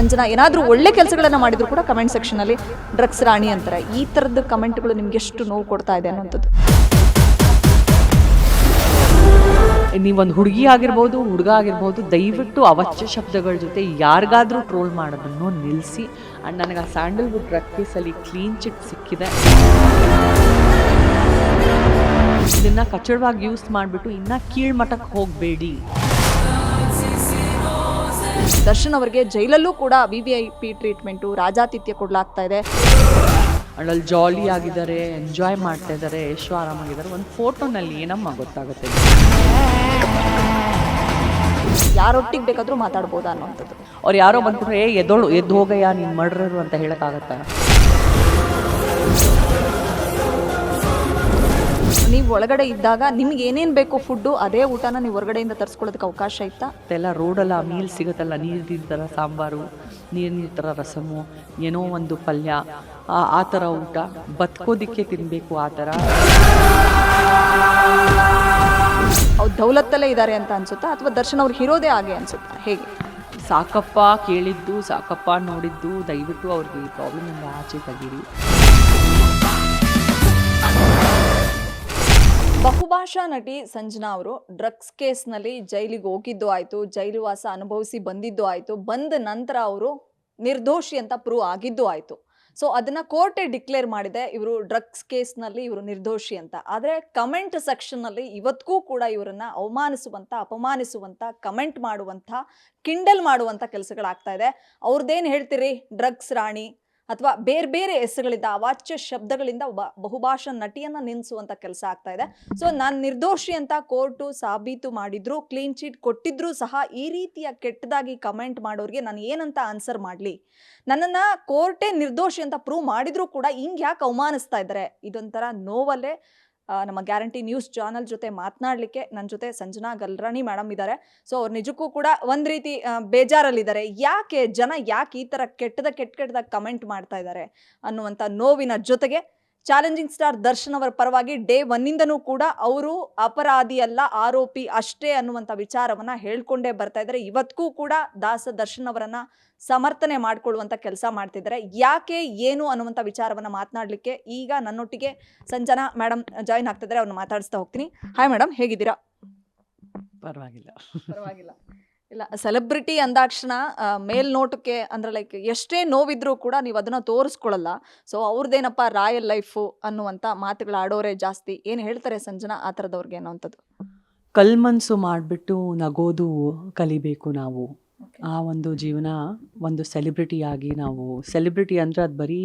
ಸಂಜನಾ ಏನಾದರೂ ಒಳ್ಳೆ ಕೆಲಸಗಳನ್ನು ಮಾಡಿದ್ರು ಕೂಡ ಕಮೆಂಟ್ ಸೆಕ್ಷನಲ್ಲಿ ಡ್ರಗ್ಸ್ ರಾಣಿ ಅಂತಾರೆ. ಈ ಥರದ ಕಮೆಂಟ್ಗಳು ನಿಮ್ಗೆ ಎಷ್ಟು ನೋವು ಕೊಡ್ತಾ ಇದೆ ಅನ್ನೋಂಥದ್ದು. ನೀವೊಂದು ಹುಡುಗಿ ಆಗಿರ್ಬೋದು, ಹುಡುಗ ಆಗಿರ್ಬೋದು, ದಯವಿಟ್ಟು ಅವಾಚ್ಯ ಶಬ್ದಗಳ ಜೊತೆ ಯಾರಿಗಾದ್ರೂ ಟ್ರೋಲ್ ಮಾಡೋದನ್ನು ನಿಲ್ಲಿಸಿ. ಆ್ಯಂಡ್ ನನಗೆ ಆ ಸ್ಯಾಂಡಲ್ವುಡ್ ಡ್ರಗ್ ಕೇಸಲ್ಲಿ ಕ್ಲೀನ್ ಚಿಟ್ ಸಿಕ್ಕಿದೆ. ಇದನ್ನು ಕಚ್ಚಡವಾಗಿ ಯೂಸ್ ಮಾಡಿಬಿಟ್ಟು ಇನ್ನೂ ಕೀಳ್ಮಟ್ಟಕ್ಕೆ ಹೋಗಬೇಡಿ. ದರ್ಶನ್ ಅವರಿಗೆ ಜೈಲಲ್ಲೂ ಕೂಡ VVIP ಟ್ರೀಟ್ಮೆಂಟು, ರಾಜಾತಿಥ್ಯ ಕೊಡಲಾಗ್ತಾ ಇದೆ. ಅಲ್ಲಿ ಜಾಲಿ ಆಗಿದ್ದಾರೆ, ಎಂಜಾಯ್ ಮಾಡ್ತಾ ಇದ್ದಾರೆ, ಎಷ್ಟು ಆರಾಮಾಗಿದ್ದಾರೆ. ಒಂದು ಫೋಟೋನಲ್ಲಿ ಏನಮ್ಮ ಗೊತ್ತಾಗುತ್ತೆ, ಯಾರೊಟ್ಟಿಗೆ ಬೇಕಾದರೂ ಮಾತಾಡ್ಬೋದಾ ಅನ್ನೋಂಥದ್ದು. ಅವ್ರು ಯಾರೋ ಬಂದ್ಬಿಟ್ರೆ ಎದ್ದು ಹೋಗಯ್ಯ ನೀನು ಮರ್ಡ್ರರು ಅಂತ ಹೇಳೋಕ್ಕಾಗತ್ತಾ? ನೀವು ಒಳಗಡೆ ಇದ್ದಾಗ ನಿಮ್ಗೆ ಏನೇನು ಬೇಕು ಫುಡ್ಡು, ಅದೇ ಊಟನ ನೀವು ಹೊರಗಡೆಯಿಂದ ತರಿಸ್ಕೊಳ್ಳೋದಕ್ಕೆ ಅವಕಾಶ ಇತ್ತಾ? ಎಲ್ಲ ರೋಡಲ್ಲ ಮೀಲ್ ಸಿಗುತ್ತಲ್ಲ, ನೀರು ಥರ ಸಾಂಬಾರು, ನೀರು ಥರ ರಸಮು, ಏನೋ ಒಂದು ಪಲ್ಯ, ಆ ಥರ ಊಟ, ಬದುಕೋದಿಕ್ಕೆ ತಿನ್ನಬೇಕು ಆ ಥರ. ಅವ್ರು ದೌಲತ್ತಲ್ಲೇ ಇದ್ದಾರೆ ಅಂತ ಅನ್ಸುತ್ತಾ, ಅಥವಾ ದರ್ಶನ್ ಅವ್ರು ಇರೋದೇ ಹಾಗೆ ಅನ್ಸುತ್ತಾ, ಹೇಗೆ? ಸಾಕಪ್ಪ ಕೇಳಿದ್ದು, ಸಾಕಪ್ಪ ನೋಡಿದ್ದು, ದಯವಿಟ್ಟು ಅವ್ರಿಗೆ ಈ ಪ್ರಾಬ್ಲಮಿಂದ ಆಚೆ ತೆಗೀರಿ. ಬಹುಭಾಷಾ ನಟಿ ಸಂಜನಾ ಅವರು ಡ್ರಗ್ಸ್ ಕೇಸ್ನಲ್ಲಿ ಜೈಲಿಗೆ ಹೋಗಿದ್ದು ಆಯಿತು, ಜೈಲು ವಾಸ ಅನುಭವಿಸಿ ಬಂದಿದ್ದು ಆಯಿತು, ಬಂದ ನಂತರ ಅವರು ನಿರ್ದೋಷಿ ಅಂತ ಪ್ರೂವ್ ಆಗಿದ್ದು ಆಯಿತು. ಸೊ ಅದನ್ನು ಕೋರ್ಟೇ ಡಿಕ್ಲೇರ್ ಮಾಡಿದೆ, ಇವರು ಡ್ರಗ್ಸ್ ಕೇಸ್ನಲ್ಲಿ ಇವರು ನಿರ್ದೋಷಿ ಅಂತ. ಆದರೆ ಕಮೆಂಟ್ ಸೆಕ್ಷನ್ನಲ್ಲಿ ಇವತ್ತಿಗೂ ಕೂಡ ಇವರನ್ನು ಅವಮಾನಿಸುವಂಥ, ಅಪಮಾನಿಸುವಂಥ, ಕಮೆಂಟ್ ಮಾಡುವಂಥ, ಕಿಂಡಲ್ ಮಾಡುವಂಥ ಕೆಲಸಗಳಾಗ್ತಾ ಇದೆ. ಅವ್ರದ್ದೇನು ಹೇಳ್ತೀರಿ, ಡ್ರಗ್ಸ್ ರಾಣಿ ಅಥವಾ ಬೇರೆ ಬೇರೆ ಹೆಸರುಗಳಿಂದ, ಅವಾಚ್ಯ ಶಬ್ದಗಳಿಂದ ಒಬ್ಬ ಬಹುಭಾಷಾ ನಟಿಯನ್ನು ನಿಲ್ಲಿಸುವಂಥ ಕೆಲಸ ಆಗ್ತಾ ಇದೆ. ಸೊ ನಾನು ನಿರ್ದೋಷಿ ಅಂತ ಕೋರ್ಟು ಸಾಬೀತು ಮಾಡಿದ್ರು, ಕ್ಲೀನ್ ಚೀಟ್ ಕೊಟ್ಟಿದ್ರೂ ಸಹ ಈ ರೀತಿಯ ಕೆಟ್ಟದಾಗಿ ಕಮೆಂಟ್ ಮಾಡೋರಿಗೆ ನಾನು ಏನಂತ ಆನ್ಸರ್ ಮಾಡಲಿ? ನನ್ನನ್ನು ಕೋರ್ಟೇ ನಿರ್ದೋಷಿ ಅಂತ ಪ್ರೂವ್ ಮಾಡಿದ್ರು ಕೂಡ ಹಿಂಗೆ ಯಾಕೆ ಅವಮಾನಿಸ್ತಾ ಇದ್ದಾರೆ? ಇದೊಂಥರ ನೋವಲ್ಲೇ ನಮ್ಮ ಗ್ಯಾರಂಟಿ ನ್ಯೂಸ್ ಚಾನಲ್ ಜೊತೆ ಮಾತನಾಡಲಿಕ್ಕೆ ನನ್ನ ಜೊತೆ ಸಂಜನಾ ಗಲ್ರಾಣಿ ಮೇಡಮ್ ಇದ್ದಾರೆ. ಸೊ ಅವ್ರು ನಿಜಕ್ಕೂ ಕೂಡ ಒಂದು ರೀತಿ ಬೇಜಾರಲ್ಲಿದ್ದಾರೆ. ಯಾಕೆ ಜನ ಯಾಕೆ ಈ ಥರ ಕೆಟ್ಟದಾಗ ಕಮೆಂಟ್ ಮಾಡ್ತಾ ಇದ್ದಾರೆ ಅನ್ನುವಂಥ ನೋವಿನ ಜೊತೆಗೆ ಚಾಲೆಂಜಿಂಗ್ ಸ್ಟಾರ್ ದರ್ಶನ್ ಅವರ ಪರವಾಗಿ ಡೇ 1ಇಂದನೂ ಕೂಡ ಅವರು ಅಪರಾಧಿ ಅಲ್ಲ, ಆರೋಪಿ ಅಷ್ಟೇ ಅನ್ನುವಂಥ ವಿಚಾರವನ್ನು ಹೇಳ್ಕೊಂಡೇ ಬರ್ತಾ ಇದ್ದಾರೆ. ಇವತ್ತಿಗೂ ಕೂಡ ದಾಸ ದರ್ಶನ್ ಅವರನ್ನು ಸಮರ್ಥನೆ ಮಾಡಿಕೊಳ್ಳುವಂಥ ಕೆಲಸ ಮಾಡ್ತಿದ್ದಾರೆ. ಯಾಕೆ ಏನು ಅನ್ನುವಂಥ ವಿಚಾರವನ್ನು ಮಾತನಾಡಲಿಕ್ಕೆ ಈಗ ನನ್ನೊಟ್ಟಿಗೆ ಸಂಜನಾ ಮೇಡಮ್ ಜಾಯಿನ್ ಆಗ್ತಿದ್ದಾರೆ. ಅವ್ರನ್ನ ಮಾತಾಡಿಸ್ತಾ ಹೋಗ್ತೀನಿ. ಹಾಯ್ ಮೇಡಮ್, ಹೇಗಿದ್ದೀರಾ? ಪರವಾಗಿಲ್ಲ. ಇಲ್ಲ, ಸೆಲೆಬ್ರಿಟಿ ಅಂದಾಕ್ಷಣ ಮೇಲ್ನೋಟಕ್ಕೆ ಅಂದ್ರೆ ಲೈಕ್ ಎಷ್ಟೇ ನೋವಿದ್ರೂ ಕೂಡ ನೀವು ಅದನ್ನು ತೋರಿಸ್ಕೊಳ್ಳಲ್ಲ. ಸೊ ಅವ್ರದ್ದೇನಪ್ಪ ರಾಯಲ್ ಲೈಫು ಅನ್ನುವಂಥ ಮಾತುಗಳು ಆಡೋರೇ ಜಾಸ್ತಿ. ಏನು ಹೇಳ್ತಾರೆ ಸಂಜನಾ ಆ ಥರದವ್ರಿಗೆ ಅನ್ನೋವಂಥದ್ದು? ಕಲ್ಮನ್ಸು ಮಾಡಿಬಿಟ್ಟು ನಗೋದು ಕಲಿಬೇಕು ನಾವು. ಆ ಒಂದು ಜೀವನ ಒಂದು ಸೆಲೆಬ್ರಿಟಿಯಾಗಿ, ನಾವು ಸೆಲೆಬ್ರಿಟಿ ಅಂದರೆ ಅದು ಬರೀ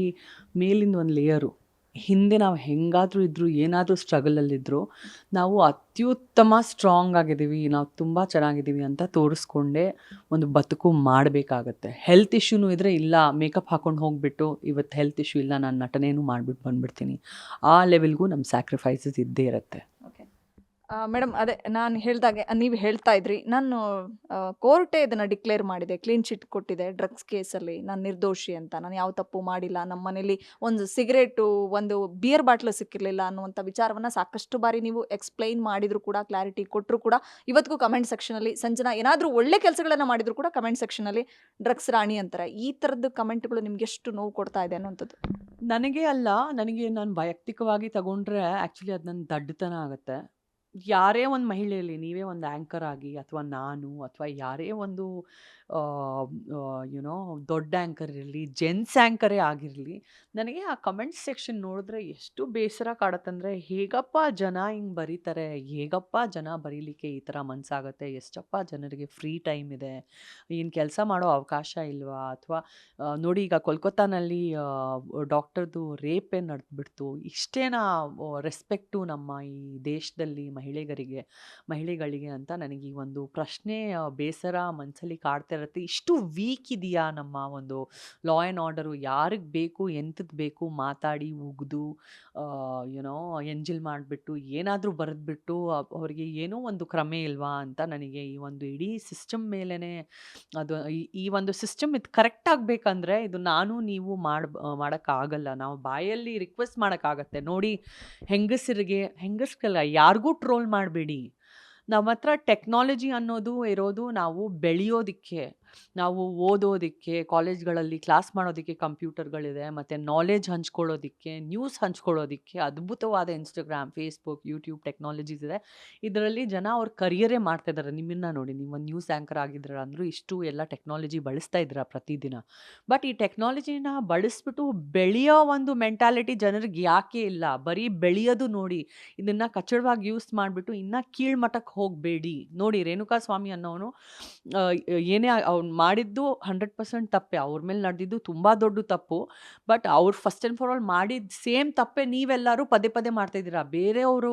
ಮೇಲಿಂದ ಒಂದು ಲೇಯರು. ಹಿಂದೆ ನಾವು ಹೆಂಗಾದರೂ ಇದ್ದರೂ, ಏನಾದರೂ ಸ್ಟ್ರಗಲಲ್ಲಿದ್ದರೂ ನಾವು ಅತ್ಯುತ್ತಮ ಸ್ಟ್ರಾಂಗ್ ಆಗಿದ್ದೀವಿ, ನಾವು ತುಂಬ ಚೆನ್ನಾಗಿದ್ದೀವಿ ಅಂತ ತೋರಿಸ್ಕೊಂಡೇ ಒಂದು ಬದುಕು ಮಾಡಬೇಕಾಗತ್ತೆ. ಹೆಲ್ತ್ ಇಶ್ಯೂನೂ ಇದ್ದರೆ, ಇಲ್ಲ ಮೇಕಪ್ ಹಾಕ್ಕೊಂಡು ಹೋಗಿಬಿಟ್ಟು ಇವತ್ತು ಹೆಲ್ತ್ ಇಶ್ಯೂ ಇಲ್ಲ ನಾನು ನಟನೇನು ಮಾಡಿಬಿಟ್ಟು ಬಂದುಬಿಡ್ತೀನಿ, ಆ ಲೆವೆಲ್ಗೂ ನಮ್ಮ ಸ್ಯಾಕ್ರಿಫೈಸಸ್ ಇದ್ದೇ ಇರುತ್ತೆ. ಮೇಡಮ್, ಅದೇ ನಾನು ಹೇಳ್ದಾಗೆ ನೀವು ಹೇಳ್ತಾ ಇದ್ರಿ, ನಾನು ಕೋರ್ಟೇ ಇದನ್ನು ಡಿಕ್ಲೇರ್ ಮಾಡಿದೆ, ಕ್ಲೀನ್ ಚಿಟ್ ಕೊಟ್ಟಿದೆ ಡ್ರಗ್ಸ್ ಕೇಸಲ್ಲಿ, ನಾನು ನಿರ್ದೋಷಿ ಅಂತ, ನಾನು ಯಾವ ತಪ್ಪು ಮಾಡಿಲ್ಲ, ನಮ್ಮ ಮನೇಲಿ ಒಂದು ಸಿಗರೇಟು, ಒಂದು ಬಿಯರ್ ಬಾಟ್ಲು ಸಿಕ್ಕಿರಲಿಲ್ಲ ಅನ್ನುವಂಥ ವಿಚಾರವನ್ನು ಸಾಕಷ್ಟು ಬಾರಿ ನೀವು ಎಕ್ಸ್ಪ್ಲೈನ್ ಮಾಡಿದ್ರು ಕೂಡ, ಕ್ಲಾರಿಟಿ ಕೊಟ್ಟರು ಕೂಡ, ಇವತ್ತಿಗೂ ಕಮೆಂಟ್ ಸೆಕ್ಷನಲ್ಲಿ ಸಂಜನಾ ಏನಾದರೂ ಒಳ್ಳೆ ಕೆಲಸಗಳನ್ನು ಮಾಡಿದ್ರು ಕೂಡ ಕಮೆಂಟ್ ಸೆಕ್ಷನಲ್ಲಿ ಡ್ರಗ್ಸ್ ರಾಣಿ ಅಂತಾರೆ. ಈ ಥರದ್ದು ಕಮೆಂಟ್ಗಳು ನಿಮ್ಗೆ ಎಷ್ಟು ನೋವು ಕೊಡ್ತಾ ಇದೆ ಅನ್ನುವಂಥದ್ದು? ನನಗೆ ಅಲ್ಲ, ನನಗೆ ನಾನು ವೈಯಕ್ತಿಕವಾಗಿ ತಗೊಂಡ್ರೆ ಆ್ಯಕ್ಚುಲಿ ಅದು ನನ್ನ ದಡ್ಡತನ ಆಗುತ್ತೆ. ಯಾರೇ ಒಂದು ಮಹಿಳೆಯಲ್ಲಿ, ನೀವೇ ಒಂದು ಆ್ಯಂಕರ್ ಆಗಿ, ಅಥವಾ ನಾನು, ಅಥವಾ ಯಾರೇ ಒಂದು ಯುನೋ ದೊಡ್ಡ ಆ್ಯಂಕರ್ ಇರಲಿ, ಜೆಂಟ್ಸ್ ಆ್ಯಂಕರೇ ಆಗಿರಲಿ, ನನಗೆ ಆ ಕಮೆಂಟ್ ಸೆಕ್ಷನ್ ನೋಡಿದ್ರೆ ಎಷ್ಟು ಬೇಸರ ಕಾಡುತ್ತಂದರೆ, ಹೇಗಪ್ಪ ಜನ ಹಿಂಗೆ ಬರೀತಾರೆ, ಹೇಗಪ್ಪ ಜನ ಬರೀಲಿಕ್ಕೆ ಈ ಥರ ಮನಸ್ಸಾಗುತ್ತೆ, ಎಷ್ಟಪ್ಪ ಜನರಿಗೆ ಫ್ರೀ ಟೈಮ್ ಇದೆ, ಏನು ಕೆಲಸ ಮಾಡೋ ಅವಕಾಶ ಇಲ್ವಾ? ಅಥವಾ ನೋಡಿ, ಈಗ ಕೋಲ್ಕತ್ತಾನಲ್ಲಿ ಡಾಕ್ಟರ್ದು ರೇಪೇ ನಡೆದ್ಬಿಡ್ತು, ಇಷ್ಟೇನಾ ರೆಸ್ಪೆಕ್ಟು ನಮ್ಮ ಈ ದೇಶದಲ್ಲಿ ಮಹಿಳೆಗಳಿಗೆ ಅಂತ ನನಗೆ ಈ ಒಂದು ಪ್ರಶ್ನೆ, ಬೇಸರ ಮನಸ್ಸಲ್ಲಿ ಕಾಡ್ತಾ ಇರುತ್ತೆ. ಇಷ್ಟು ವೀಕ್ ಇದೆಯಾ ನಮ್ಮ ಒಂದು ಲಾ ಆ್ಯಂಡ್ ಆರ್ಡರು? ಯಾರಿಗೆ ಬೇಕು, ಎಂಥದ್ದು ಬೇಕು ಮಾತಾಡಿ ಉಗಿದು ಯುನೋ ಎಂಜಿಲ್ ಮಾಡಿಬಿಟ್ಟು ಏನಾದರೂ ಬರೆದ್ಬಿಟ್ಟು ಅವರಿಗೆ ಏನೋ ಒಂದು ಕ್ರಮೆ ಇಲ್ವಾ ಅಂತ ನನಗೆ ಈ ಒಂದು ಇಡೀ ಸಿಸ್ಟಮ್ ಮೇಲೇ ಅದು ಈ ಒಂದು ಸಿಸ್ಟಮ್ ಇದು ಕರೆಕ್ಟ್ ಆಗಬೇಕಂದ್ರೆ ಇದು ನಾನು ನೀವು ಮಾಡೋಕ್ಕಾಗಲ್ಲ. ನಾವು ಬಾಯಲ್ಲಿ ರಿಕ್ವೆಸ್ಟ್ ಮಾಡೋಕ್ಕಾಗತ್ತೆ. ನೋಡಿ, ಹೆಂಗಸ್ಗೆಲ್ಲ ಯಾರಿಗೂ ಟ್ರೋಲ್ ಮಾಡಬೇಡಿ. ನಮ್ಮ ಹತ್ರ ಟೆಕ್ನಾಲಜಿ ಅನ್ನೋದು ಇರೋದು ನಾವು ಬೆಳೆಯೋದಕ್ಕೆ. ನಾವು ಓದೋದಕ್ಕೆ, ಕಾಲೇಜ್ಗಳಲ್ಲಿ ಕ್ಲಾಸ್ ಮಾಡೋದಕ್ಕೆ ಕಂಪ್ಯೂಟರ್ಗಳಿದೆ. ಮತ್ತು ನಾಲೆಡ್ಜ್ ಹಂಚ್ಕೊಳ್ಳೋದಕ್ಕೆ, ನ್ಯೂಸ್ ಹಂಚ್ಕೊಳ್ಳೋದಕ್ಕೆ ಅದ್ಭುತವಾದ ಇನ್ಸ್ಟಾಗ್ರಾಮ್, ಫೇಸ್ಬುಕ್, ಯೂಟ್ಯೂಬ್ ಟೆಕ್ನಾಲಜೀಸ್ ಇದೆ. ಇದರಲ್ಲಿ ಜನ ಅವ್ರ ಕರಿಯರೇ ಮಾಡ್ತಾ ಇದ್ದಾರೆ. ನಿಮ್ಮನ್ನ ನೋಡಿ, ನೀವು ಒಂದು ನ್ಯೂಸ್ ಆ್ಯಂಕರ್ ಆಗಿದ್ದೀರ ಅಂದರೂ ಇಷ್ಟು ಎಲ್ಲ ಟೆಕ್ನಾಲಜಿ ಬಳಸ್ತಾ ಇದ್ದೀರಾ ಪ್ರತಿದಿನ. ಬಟ್ ಈ ಟೆಕ್ನಾಲಜಿನ ಬಳಸ್ಬಿಟ್ಟು ಬೆಳೆಯೋ ಒಂದು ಮೆಂಟಾಲಿಟಿ ಜನರಿಗೆ ಯಾಕೆ ಇಲ್ಲ? ಬರೀ ಬೆಳೆಯೋದು ನೋಡಿ. ಇದನ್ನು ಕಚ್ಚಡವಾಗಿ ಯೂಸ್ ಮಾಡಿಬಿಟ್ಟು ಇನ್ನೂ ಕೀಳ್ಮಟ್ಟಕ್ಕೆ ಹೋಗಬೇಡಿ. ನೋಡಿ, ರೇಣುಕಾ ಸ್ವಾಮಿ ಅನ್ನೋನು ಏನೇ ಅವ್ನು ಮಾಡಿದ್ದು 100% ತಪ್ಪೇ. ಅವ್ರ ಮೇಲೆ ನಡೆದಿದ್ದು ತುಂಬ ದೊಡ್ಡ ತಪ್ಪು. ಬಟ್ ಅವ್ರು ಫಸ್ಟ್ ಆ್ಯಂಡ್ ಫಾರ್ ಆಲ್ ಮಾಡಿದ ಸೇಮ್ ತಪ್ಪೇ ನೀವೆಲ್ಲರೂ ಪದೇ ಪದೇ ಮಾಡ್ತಾ ಇದ್ದೀರಾ. ಬೇರೆಯವರು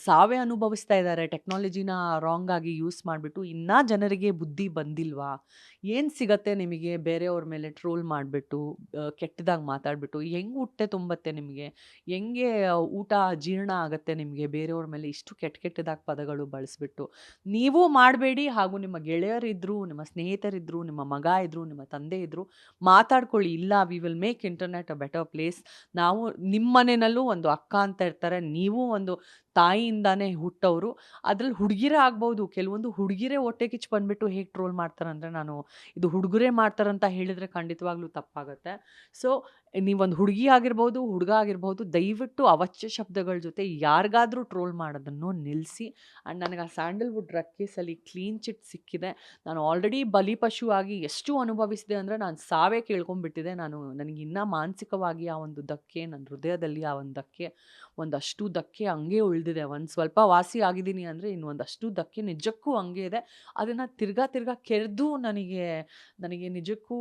ಸಾವೇ ಅನುಭವಿಸ್ತಾ ಇದ್ದಾರೆ ಟೆಕ್ನಾಲಜಿನ ರಾಂಗ್ ಆಗಿ ಯೂಸ್ ಮಾಡಿಬಿಟ್ಟು. ಇನ್ನೂ ಜನರಿಗೆ ಬುದ್ಧಿ ಬಂದಿಲ್ವಾ? ಏನು ಸಿಗತ್ತೆ ನಿಮಗೆ ಬೇರೆಯವ್ರ ಮೇಲೆ ಟ್ರೋಲ್ ಮಾಡಿಬಿಟ್ಟು, ಕೆಟ್ಟದಾಗಿ ಮಾತಾಡಿಬಿಟ್ಟು? ಹೆಂಗೆ ಹೊಟ್ಟೆ ತುಂಬತ್ತೆ ನಿಮಗೆ? ಹೆಂಗೆ ಊಟ ಜೀರ್ಣ ಆಗುತ್ತೆ ನಿಮಗೆ ಬೇರೆಯವ್ರ ಮೇಲೆ ಇಷ್ಟು ಕೆಟ್ಟದಾಗಿ ಪದಗಳು ಬಳಸ್ಬಿಟ್ಟು? ನೀವೂ ಮಾಡಬೇಡಿ, ಹಾಗೂ ನಿಮ್ಮ ಗೆಳೆಯರಿದ್ರು, ನಿಮ್ಮ ಸ್ನೇಹಿತರಿದ್ರು, ನಿಮ್ಮ ಮಗ ಇದ್ರು, ನಿಮ್ಮ ತಂದೆ ಇದ್ರು, ಮಾತಾಡ್ಕೊಳ್ಳಿ. ಇಲ್ಲ, we will make internet a better place. ನಾವು ನಿಮ್ಮ ಮನೆಯಲ್ಲೂ ಒಂದು ಅಕ್ಕ ಅಂತ ಇರ್ತಾರೆ, ನೀವು ಒಂದು ತಾಯಿಯಿಂದಾನೇ ಹುಟ್ಟವರು. ಅದ್ರಲ್ಲಿ ಹುಡುಗಿರೇ ಆಗ್ಬೋದು. ಕೆಲವೊಂದು ಹುಡುಗಿರೇ ಹೊಟ್ಟೆ ಕಿಚ್ಚು ಬಂದ್ಬಿಟ್ಟು ಹೇಗೆ ಟ್ರೋಲ್ ಮಾಡ್ತಾರಂದರೆ, ನಾನು ಇದು ಹುಡುಗರೇ ಮಾಡ್ತಾರಂತ ಹೇಳಿದರೆ ಖಂಡಿತವಾಗ್ಲೂ ತಪ್ಪಾಗುತ್ತೆ. ಸೊ ನೀವೊಂದು ಹುಡುಗಿ ಆಗಿರ್ಬೋದು, ಹುಡುಗ ಆಗಿರ್ಬೋದು, ದಯವಿಟ್ಟು ಅವಾಚ್ಯ ಶಬ್ದಗಳ ಜೊತೆ ಯಾರಿಗಾದರೂ ಟ್ರೋಲ್ ಮಾಡೋದನ್ನು ನಿಲ್ಲಿಸಿ. ಆ್ಯಂಡ್ ನನಗೆ ಆ ಸ್ಯಾಂಡಲ್ವುಡ್ ಡ್ರಗ್ ಕೇಸಲ್ಲಿ ಕ್ಲೀನ್ ಚಿಟ್ ಸಿಕ್ಕಿದೆ. ನಾನು ಆಲ್ರೆಡಿ ಬಲಿಪಶು ಆಗಿ ಎಷ್ಟು ಅನುಭವಿಸಿದೆ ಅಂದರೆ, ನಾನು ಸಾವೇ ಕೇಳ್ಕೊಂಡ್ಬಿಟ್ಟಿದೆ. ನನಗೆ ಇನ್ನೂ ಮಾನಸಿಕವಾಗಿ ಆ ಒಂದು ಧಕ್ಕೆ, ನನ್ನ ಹೃದಯದಲ್ಲಿ ಆ ಒಂದು ಧಕ್ಕೆ, ಒಂದಷ್ಟು ಧಕ್ಕೆ ಹಂಗೆ ಉಳಿದಿದೆ. ಒಂದು ಸ್ವಲ್ಪ ವಾಸಿ ಆಗಿದ್ದೀನಿ ಅಂದರೆ ಇನ್ನೊಂದಷ್ಟು ಧಕ್ಕೆ ನಿಜಕ್ಕೂ ಹಂಗೆ ಇದೆ. ಅದನ್ನು ತಿರ್ಗಾ ಕೆರೆದು ನನಗೆ ನಿಜಕ್ಕೂ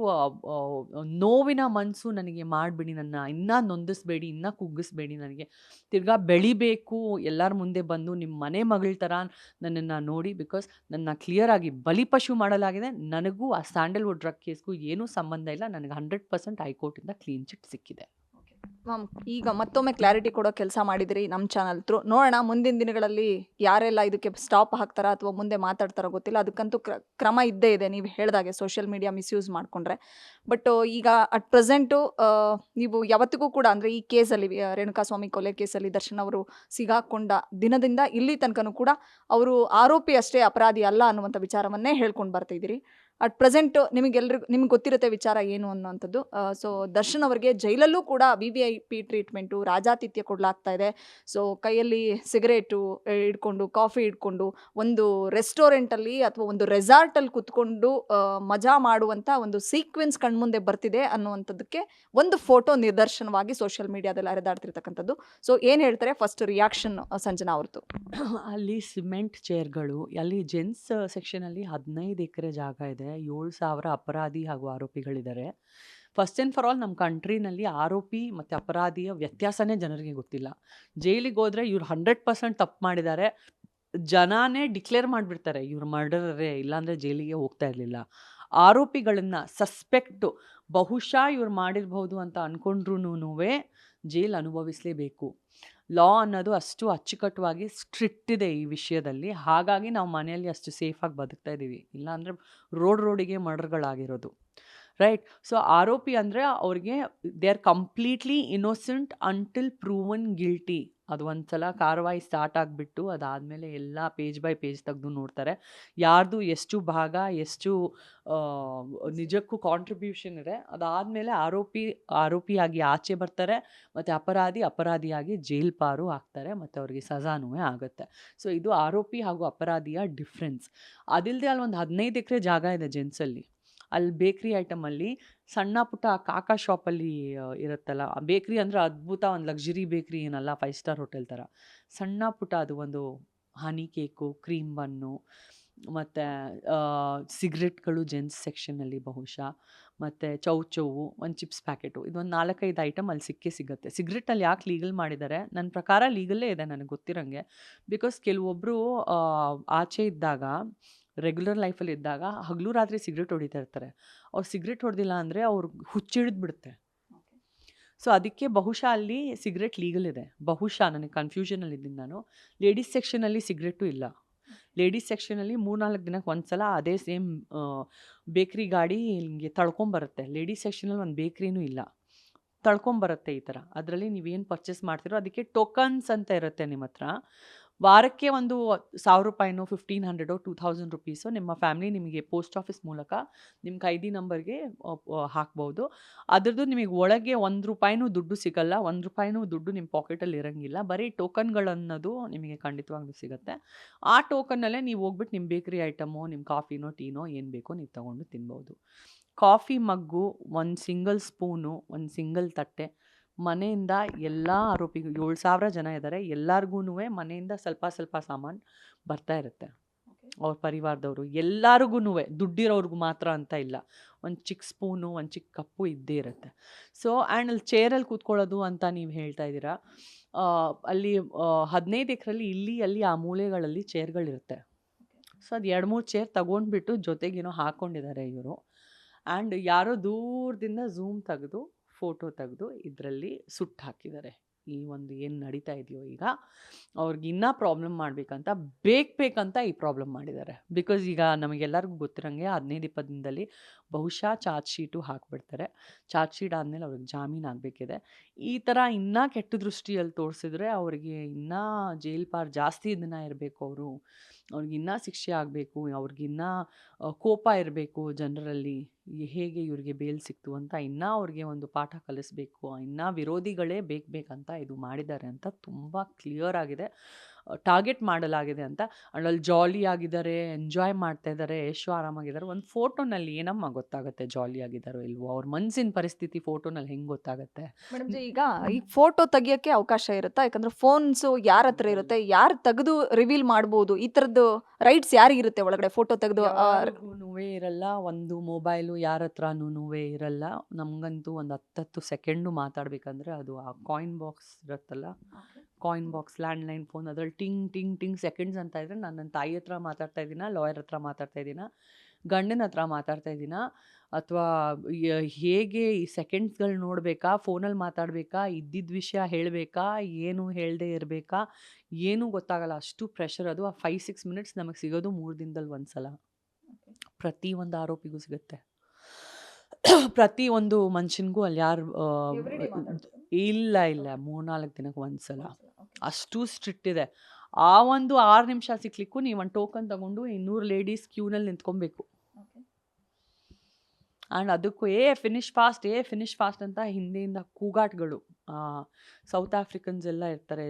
ನೋವಿನ ಮನಸ್ಸು ನನಗೆ ಮಾಡಿಬಿಡಿ. ನನ್ನ ಇನ್ನೂ ನೊಂದಿಸ್ಬೇಡಿ, ಇನ್ನೂ ಕುಗ್ಗಿಸ್ಬೇಡಿ. ನನಗೆ ತಿರ್ಗಾ ಬೆಳಿಬೇಕು, ಎಲ್ಲರ ಮುಂದೆ ಬಂದು ನಿಮ್ಮ ಮನೆ ಮಗಳ ಥರ ನನ್ನನ್ನು ನೋಡಿ. ಬಿಕಾಸ್ ನನ್ನ ಕ್ಲಿಯರಾಗಿ ಬಲಿಪಶು ಮಾಡಲಾಗಿದೆ. ನನಗೂ ಆ ಸ್ಯಾಂಡಲ್ವುಡ್ ಡ್ರಗ್ ಕೇಸ್ಗೂ ಏನೂ ಸಂಬಂಧ ಇಲ್ಲ. ನನಗೆ 100% ಹೈಕೋರ್ಟಿಂದ ಕ್ಲೀನ್ ಚಿಟ್ ಸಿಕ್ಕಿದೆ. ಮ್ಯಾಮ್, ಈಗ ಮತ್ತೊಮ್ಮೆ ಕ್ಲಾರಿಟಿ ಕೊಡೋ ಕೆಲಸ ಮಾಡಿದಿರಿ ನಮ್ಮ ಚಾನಲ್ ಥ್ರೂ. ನೋಡೋಣ ಮುಂದಿನ ದಿನಗಳಲ್ಲಿ ಯಾರೆಲ್ಲ ಇದಕ್ಕೆ ಸ್ಟಾಪ್ ಹಾಕ್ತಾರಾ ಅಥವಾ ಮುಂದೆ ಮಾತಾಡ್ತಾರೋ ಗೊತ್ತಿಲ್ಲ. ಅದಕ್ಕಂತೂ ಕ್ರಮ ಇದ್ದೇ ಇದೆ, ನೀವು ಹೇಳ್ದಾಗೆ ಸೋಷಿಯಲ್ ಮೀಡಿಯಾ ಮಿಸ್ಯೂಸ್ ಮಾಡಿಕೊಂಡ್ರೆ. ಬಟ್ ಈಗ ಅಟ್ ಪ್ರೆಸೆಂಟು ನೀವು ಯಾವತ್ತಿಗೂ ಕೂಡ ಅಂದರೆ ಈ ಕೇಸಲ್ಲಿ ರೇಣುಕಾಸ್ವಾಮಿ ಕೊಲೆ ಕೇಸಲ್ಲಿ ದರ್ಶನ್ ಅವರು ಸಿಗಾಕೊಂಡ ದಿನದಿಂದ ಇಲ್ಲಿ ತನಕನೂ ಕೂಡ ಅವರು ಆರೋಪಿ ಅಷ್ಟೇ, ಅಪರಾಧಿ ಅಲ್ಲ ಅನ್ನುವಂಥ ವಿಚಾರವನ್ನೇ ಹೇಳ್ಕೊಂಡು ಬರ್ತಿದ್ದೀರಿ. ಅಟ್ ಪ್ರೆಸೆಂಟ್ ನಿಮ್ಗೆ ಗೊತ್ತಿರುತ್ತೆ ವಿಚಾರ ಏನು ಅನ್ನೋವಂಥದ್ದು. ಸೊ ದರ್ಶನ್ ಅವರಿಗೆ ಜೈಲಲ್ಲೂ ಕೂಡ VVIP ಟ್ರೀಟ್ಮೆಂಟು, ರಾಜಾತಿಥ್ಯ ಕೊಡಲಾಗ್ತಾ ಇದೆ. ಸೊ ಕೈಯಲ್ಲಿ ಸಿಗರೇಟು ಹಿಡ್ಕೊಂಡು, ಕಾಫಿ ಹಿಡ್ಕೊಂಡು, ಒಂದು ರೆಸ್ಟೋರೆಂಟಲ್ಲಿ ಅಥವಾ ಒಂದು ರೆಸಾರ್ಟಲ್ಲಿ ಕುತ್ಕೊಂಡು ಮಜಾ ಮಾಡುವಂಥ ಒಂದು ಸೀಕ್ವೆನ್ಸ್ ಕಣ್ಮುಂದೆ ಬರ್ತಿದೆ ಅನ್ನುವಂಥದ್ದಕ್ಕೆ ಒಂದು ಫೋಟೋ ನಿದರ್ಶನವಾಗಿ ಸೋಷಿಯಲ್ ಮೀಡಿಯಾದಲ್ಲಿ ಹರಿದಾಡ್ತಿರ್ತಕ್ಕಂಥದ್ದು. ಸೊ ಏನು ಹೇಳ್ತಾರೆ ಫಸ್ಟ್ ರಿಯಾಕ್ಷನ್ ಸಂಜನಾ ಅವ್ರದ್ದು? ಅಲ್ಲಿ ಸಿಮೆಂಟ್ ಚೇರ್ಗಳು, ಅಲ್ಲಿ ಜೆಂಟ್ಸ್ ಸೆಕ್ಷನಲ್ಲಿ 15 ಎಕರೆ ಜಾಗ ಇದೆ. 7,000 ಅಪರಾಧಿ ಹಾಗೂ ಆರೋಪಿಗಳಿದ್ದಾರೆ. ಫಸ್ಟ್ ಆ್ಯಂಡ್ ಫಾರ್ ಆಲ್ ನಮ್ಮ ಕಂಟ್ರಿನಲ್ಲಿ ಆರೋಪಿ ಮತ್ತು ಅಪರಾಧಿಯ ವ್ಯತ್ಯಾಸನೇ ಜನರಿಗೆ ಗೊತ್ತಿಲ್ಲ. ಜೈಲಿಗೆ ಹೋದರೆ ಇವ್ರು 100% ತಪ್ಪು ಮಾಡಿದ್ದಾರೆ, ಜನನೇ ಡಿಕ್ಲೇರ್ ಮಾಡಿಬಿಡ್ತಾರೆ ಇವ್ರು ಮರ್ಡರರೇ, ಇಲ್ಲಾಂದರೆ ಜೈಲಿಗೆ ಹೋಗ್ತಾ ಇರಲಿಲ್ಲ. ಆರೋಪಿಗಳನ್ನು ಸಸ್ಪೆಕ್ಟು ಬಹುಶಃ ಇವ್ರು ಮಾಡಿರ್ಬೋದು ಅಂತ ಅಂದ್ಕೊಂಡ್ರೂ ಜೈಲು ಅನುಭವಿಸಲೇಬೇಕು. ಲಾ ಅನ್ನೋದು ಅಷ್ಟು ಅಚ್ಚುಕಟ್ಟುವಾಗಿ ಸ್ಟ್ರಿಕ್ಟ್ ಇದೆ ಈ ವಿಷಯದಲ್ಲಿ. ಹಾಗಾಗಿ ನಾವು ಮನೆಯಲ್ಲಿ ಅಷ್ಟು ಸೇಫಾಗಿ ಬದುಕ್ತಾ ಇದ್ದೀವಿ. ಇಲ್ಲಾಂದರೆ ರೋಡಿಗೆ ಮರ್ಡರ್ಗಳಾಗಿರೋದು. ರೈಟ್? ಸೊ ಆರೋಪಿ ಅಂದರೆ ಅವ್ರಿಗೆ they are completely innocent until proven guilty. ಅದು ಒಂದು ಸಲ ಕಾರ್ವಾಯಿ ಸ್ಟಾರ್ಟ್ ಆಗಿಬಿಟ್ಟು ಅದಾದಮೇಲೆ ಎಲ್ಲ ಪೇಜ್ ಬೈ ಪೇಜ್ ತೆಗೆದು ನೋಡ್ತಾರೆ. ಯಾರ್ದು ಎಷ್ಟು ಭಾಗ, ಎಷ್ಟು ನಿಜಕ್ಕೂ ಕಾಂಟ್ರಿಬ್ಯೂಷನ್ ಇದೆ. ಅದಾದಮೇಲೆ ಆರೋಪಿಯಾಗಿ ಆಚೆ ಬರ್ತಾರೆ, ಮತ್ತು ಅಪರಾಧಿಯಾಗಿ ಜೈಲ್ ಪಾರು ಆಗ್ತಾರೆ, ಮತ್ತು ಅವ್ರಿಗೆ ಸಜಾನೂ ಆಗುತ್ತೆ. ಸೊ ಇದು ಆರೋಪಿ ಹಾಗೂ ಅಪರಾಧಿಯ ಡಿಫ್ರೆನ್ಸ್. ಅದಿಲ್ಲದೆ ಅಲ್ಲಿ ಒಂದು 15 ಎಕರೆ ಜಾಗ ಇದೆ ಜೆಂಟ್ಸಲ್ಲಿ. ಅಲ್ಲಿ ಬೇಕ್ರಿ ಐಟಮಲ್ಲಿ ಸಣ್ಣ ಪುಟ್ಟ ಕಾಕಾ ಶಾಪಲ್ಲಿ ಇರುತ್ತಲ್ಲ, ಬೇಕ್ರಿ ಅಂದರೆ ಅದ್ಭುತ, ಒಂದು ಲಕ್ಸುರಿ ಬೇಕ್ರಿ ಏನಲ್ಲ, 5 ಸ್ಟಾರ್ ಹೋಟೆಲ್ ಥರ. ಸಣ್ಣ ಪುಟ್ಟ ಅದು ಒಂದು ಹನಿ ಕೇಕು, ಕ್ರೀಮ್ ಬನ್ನು, ಮತ್ತು ಸಿಗರೆಟ್ಗಳು ಜೆಂಟ್ಸ್ ಸೆಕ್ಷನ್ನಲ್ಲಿ ಬಹುಶಃ, ಮತ್ತು ಚೌವು, ಒಂದು ಚಿಪ್ಸ್ ಪ್ಯಾಕೆಟು, ಇದೊಂದು 4-5 ಐಟಮ್ ಅಲ್ಲಿ ಸಿಗುತ್ತೆ. ಸಿಗರೆಟಲ್ಲಿ ಯಾಕೆ ಲೀಗಲ್ ಮಾಡಿದ್ದಾರೆ? ನನ್ನ ಪ್ರಕಾರ ಲೀಗಲ್ಲೇ ಇದೆ ನನಗೆ ಗೊತ್ತಿರೋಂಗೆ. ಬಿಕಾಸ್ ಕೆಲವೊಬ್ಬರು ಆಚೆ ಇದ್ದಾಗ, ರೆಗ್ಯುಲರ್ ಲೈಫಲ್ಲಿ ಇದ್ದಾಗ ಹಗಲು ರಾತ್ರಿ ಸಿಗರೇಟ್ ಹೊಡಿತಾ ಇರ್ತಾರೆ. ಅವ್ರು ಸಿಗರೇಟ್ ಹೊಡೆದಿಲ್ಲ ಅಂದರೆ ಅವ್ರಿಗೆ ಹುಚ್ಚಿಡಿದ್ಬಿಡುತ್ತೆ. ಸೊ ಅದಕ್ಕೆ ಬಹುಶಃ ಅಲ್ಲಿ ಸಿಗರೇಟ್ ಲೀಗಲ್ ಇದೆ. ಬಹುಶಃ, ನನಗೆ ಕನ್ಫ್ಯೂಷನಲ್ಲಿದ್ದೀನಿ ನಾನು. ಲೇಡೀಸ್ ಸೆಕ್ಷನಲ್ಲಿ ಸಿಗರೇಟು ಇಲ್ಲ. ಲೇಡೀಸ್ ಸೆಕ್ಷನಲ್ಲಿ 3-4 ದಿನಕ್ಕೆ ಒಂದು ಸಲ ಅದೇ ಸೇಮ್ ಬೇಕ್ರಿ ಗಾಡಿ ಹಿಂಗೆ ತಳ್ಕೊಂಬರುತ್ತೆ. ಲೇಡೀಸ್ ಸೆಕ್ಷನಲ್ಲಿ ಒಂದು ಬೇಕ್ರಿನೂ ಇಲ್ಲ, ತಳ್ಕೊಂಬರುತ್ತೆ ಈ ಥರ. ಅದರಲ್ಲಿ ನೀವೇನು ಪರ್ಚೇಸ್ ಮಾಡ್ತೀರೋ ಅದಕ್ಕೆ ಟೋಕನ್ಸ್ ಅಂತ ಇರುತ್ತೆ ನಿಮ್ಮ ಹತ್ರ. ವಾರಕ್ಕೆ ಒಂದು ₹1000 ₹1500 ₹2000 ರುಪೀಸು ನಿಮ್ಮ ಫ್ಯಾಮಿಲಿ ನಿಮಗೆ ಪೋಸ್ಟ್ ಆಫೀಸ್ ಮೂಲಕ ನಿಮ್ಮ ಖೈದಿ ನಂಬರ್ಗೆ ಹಾಕ್ಬೋದು. ಅದ್ರದ್ದು ನಿಮಗೆ ಒಳಗೆ ₹1 ದುಡ್ಡು ಸಿಗಲ್ಲ. ₹1 ದುಡ್ಡು ನಿಮ್ಮ ಪಾಕೆಟಲ್ಲಿ ಇರಂಗಿಲ್ಲ. ಬರೀ ಟೋಕನ್‌ಗಳನ್ನೋದು ನಿಮಗೆ ಖಂಡಿತವಾಗ್ಲೂ ಸಿಗುತ್ತೆ. ಆ ಟೋಕನ್ನಲ್ಲೇ ನೀವು ಹೋಗ್ಬಿಟ್ಟು ನಿಮ್ಮ ಬೇಕರಿ ಐಟಮು, ನಿಮ್ಮ ಕಾಫಿನೋ, ಟೀನೋ ಏನು ಬೇಕೋ ನೀವು ತಗೊಂಡು ತಿನ್ಬೋದು. ಕಾಫಿ ಮಗ್ಗು, ಒಂದು ಸಿಂಗಲ್ ಸ್ಪೂನು, ಒಂದು ಸಿಂಗಲ್ ತಟ್ಟೆ ಮನೆಯಿಂದ ಎಲ್ಲ ಆರೋಪಿಗಳು 7,000 ಜನ ಇದ್ದಾರೆ. ಎಲ್ಲಾರ್ಗೂನುವೆ ಮನೆಯಿಂದ ಸ್ವಲ್ಪ ಸ್ವಲ್ಪ ಸಾಮಾನು ಬರ್ತಾ ಇರುತ್ತೆ. ಅವ್ರ ಪರಿವಾರದವರು ಎಲ್ಲಾರ್ಗೂನುವೆ, ದುಡ್ಡಿರೋರ್ಗು ಮಾತ್ರ ಅಂತ ಇಲ್ಲ. ಒಂದು ಚಿಕ್ಕ ಸ್ಪೂನು, ಒಂದು ಚಿಕ್ಕ ಕಪ್ಪು ಇದ್ದೇ ಇರುತ್ತೆ. ಸೊ ಆ್ಯಂಡ್ ಅಲ್ಲಿ ಚೇರಲ್ಲಿ ಕೂತ್ಕೊಳ್ಳೋದು ಅಂತ ನೀವು ಹೇಳ್ತಾ ಇದ್ದೀರಾ. ಅಲ್ಲಿ 15 ಎಕರೆಲಿ ಇಲ್ಲಿ ಅಲ್ಲಿ ಆ ಮೂಲೆಗಳಲ್ಲಿ ಚೇರ್ಗಳಿರುತ್ತೆ. ಸೊ ಅದು 2-3 ಚೇರ್ ತಗೊಂಡ್ಬಿಟ್ಟು ಜೊತೆಗೇನೋ ಹಾಕ್ಕೊಂಡಿದ್ದಾರೆ ಇವರು. ಆ್ಯಂಡ್ ಯಾರೋ ದೂರದಿಂದ ಝೂಮ್ ತೆಗೆದು ಫೋಟೋ ತೆಗೆದು ಇದರಲ್ಲಿ ಸುಟ್ಟು ಹಾಕಿದ್ದಾರೆ. ಈ ಒಂದು ಏನು ನಡೀತಾ ಇದೆಯೋ ಈಗ ಅವ್ರಿಗೆ ಇನ್ನೂ ಪ್ರಾಬ್ಲಮ್ ಮಾಡಬೇಕಂತ ಬೇಕಂತ ಈ ಪ್ರಾಬ್ಲಮ್ ಮಾಡಿದ್ದಾರೆ. ಬಿಕಾಸ್ ಈಗ ನಮಗೆಲ್ಲರಿಗೂ ಗೊತ್ತಿರೋಂಗೆ 15-20 ದಿನದಲ್ಲಿ ಬಹುಶಃ ಚಾರ್ಜ್ ಶೀಟು ಹಾಕ್ಬಿಡ್ತಾರೆ. ಚಾರ್ಜ್ ಶೀಟ್ ಆದಮೇಲೆ ಅವ್ರಿಗೆ ಜಾಮೀನು ಆಗಬೇಕಿದೆ. ಈ ಥರ ಇನ್ನೂ ಕೆಟ್ಟ ದೃಷ್ಟಿಯಲ್ಲಿ ತೋರಿಸಿದ್ರೆ ಅವ್ರಿಗೆ ಇನ್ನೂ ಜೈಲ್ ಪಾರ್ ಜಾಸ್ತಿ ದಿನ ಇರಬೇಕು. ಅವ್ರಿಗೆ ಇನ್ನೂ ಶಿಕ್ಷೆ ಆಗಬೇಕು. ಅವ್ರಿಗಿನ್ನೂ ಕೋಪ ಇರಬೇಕು ಜನರಲ್ಲಿ. ಹೇಗೆ ಇವ್ರಿಗೆ ಬೇಲ್ ಸಿಕ್ತು ಅಂತ ಇನ್ನೂ ಅವ್ರಿಗೆ ಒಂದು ಪಾಠ ಕಲಿಸ್ಬೇಕು. ಇನ್ನೂ ವಿರೋಧಿಗಳೇ ಬೇಕಂತ ಇದು ಮಾಡಿದ್ದಾರೆ ಅಂತ ತುಂಬ ಕ್ಲಿಯರ್ ಆಗಿದೆ. ಟಾರ್ಗೆಟ್ ಮಾಡಲಾಗಿದೆ ಅಂತ. ಅಲ್ಲಿ ಜಾಲಿ ಆಗಿದ್ದಾರೆ, ಎಂಜಾಯ್ ಮಾಡ್ತಾ ಇದ್ದಾರೆ, ಎಷ್ಟು ಆರಾಮಾಗಿದ್ದಾರೆ. ಒಂದು ಫೋಟೋನಲ್ಲಿ ಏನಮ್ಮ ಗೊತ್ತಾಗುತ್ತೆ ಜಾಲಿ ಆಗಿದ್ದಾರೋ ಇಲ್ವೋ? ಅವ್ರ ಮನಸ್ಸಿನ ಪರಿಸ್ಥಿತಿ ಫೋಟೋನಲ್ಲಿ ಹೆಂಗೆ ಗೊತ್ತಾಗುತ್ತೆ? ಮೇಡಮ್ ಜಿ, ಈಗ ಫೋಟೋ ತೆಗಿಯೋಕ್ಕೆ ಅವಕಾಶ ಇರುತ್ತಾ? ಯಾಕಂದ್ರೆ ಫೋನ್ಸು ಯಾರ ಹತ್ರ ಇರುತ್ತೆ, ಯಾರು ತೆಗೆದು ರಿವೀಲ್ ಮಾಡ್ಬೋದು, ಈ ಥರದ್ದು ರೈಟ್ಸ್ ಯಾರಿಗಿರುತ್ತೆ ಒಳಗಡೆ ಫೋಟೋ ತೆಗೆದು? ಯಾರಿಗೂನುವೆ ಇರಲ್ಲ. ಒಂದು ಮೊಬೈಲು ಯಾರ ಹತ್ರನೂನುವೆ ಇರಲ್ಲ. ನಮಗಂತೂ ಒಂದು 10 ಸೆಕೆಂಡು ಮಾತಾಡಬೇಕಂದ್ರೆ ಅದು ಆ ಕಾಯಿನ್ ಬಾಕ್ಸ್ ಇರುತ್ತಲ್ಲ, ಕಾಯಿನ್ ಬಾಕ್ಸ್, ಲ್ಯಾಂಡ್ಲೈನ್ ಫೋನ್, ಅದ್ರಲ್ಲಿ ಟಿಂಗ್ ಟಿಂಗ್ ಟಿಂಗ್ ಸೆಕೆಂಡ್ಸ್ ಅಂತ ಇದ್ರೆ ನಾನು ನನ್ನ ತಾಯಿ ಹತ್ರ ಮಾತಾಡ್ತಾ ಇದ್ದೀನ, ಲಾಯರ್ ಹತ್ರ ಮಾತಾಡ್ತಾ ಇದ್ದೀನ, ಗಂಡನ ಹತ್ರ ಮಾತಾಡ್ತಾ ಇದ್ದೀನ, ಅಥವಾ ಹೇಗೆ ಈ ಸೆಕೆಂಡ್ಸ್ಗಳು ನೋಡಬೇಕಾ, ಫೋನಲ್ಲಿ ಮಾತಾಡಬೇಕಾ, ಇದ್ದಿದ್ದ ವಿಷಯ ಹೇಳಬೇಕಾ, ಏನು ಹೇಳದೇ ಇರಬೇಕಾ, ಏನೂ ಗೊತ್ತಾಗಲ್ಲ. ಅಷ್ಟು ಪ್ರೆಷರ್ ಅದು. ಆ 5-6 ಮಿನಿಟ್ಸ್ ನಮಗೆ ಸಿಗೋದು 3 ದಿನದಲ್ಲಿ ಒಂದು ಸಲ. ಪ್ರತಿ ಒಂದು ಆರೋಪಿಗೂ ಸಿಗುತ್ತೆ. ಪ್ರತಿ ಒಂದು ಮನುಷ್ಯನಿಗೂ ಅಲ್ಲಿ ಯಾರು ಇಲ್ಲ 3-4 ದಿನಕ್ಕೆ ಒಂದು ಸಲ. ಅಷ್ಟು ಸ್ಟ್ರಿಕ್ಟ್ ಇದೆ. ಆ ಒಂದು 6 ನಿಮಿಷ ಸಿಕ್ಲಿಕ್ಕೂ ನೀವು ಒಂದು ಟೋಕನ್ ತಗೊಂಡು 200 ಲೇಡೀಸ್ ಕ್ಯೂನಲ್ಲಿ ನಿಂತ್ಕೊಬೇಕು. ಆ್ಯಂಡ್ ಅದಕ್ಕೂ ಫಿನಿಶ್ ಫಾಸ್ಟ್ ಅಂತ ಹಿಂದೆಯಿಂದ ಕೂಗಾಟಗಳು. ಸೌತ್ ಆಫ್ರಿಕನ್ಸ್ ಎಲ್ಲ ಇರ್ತಾರೆ,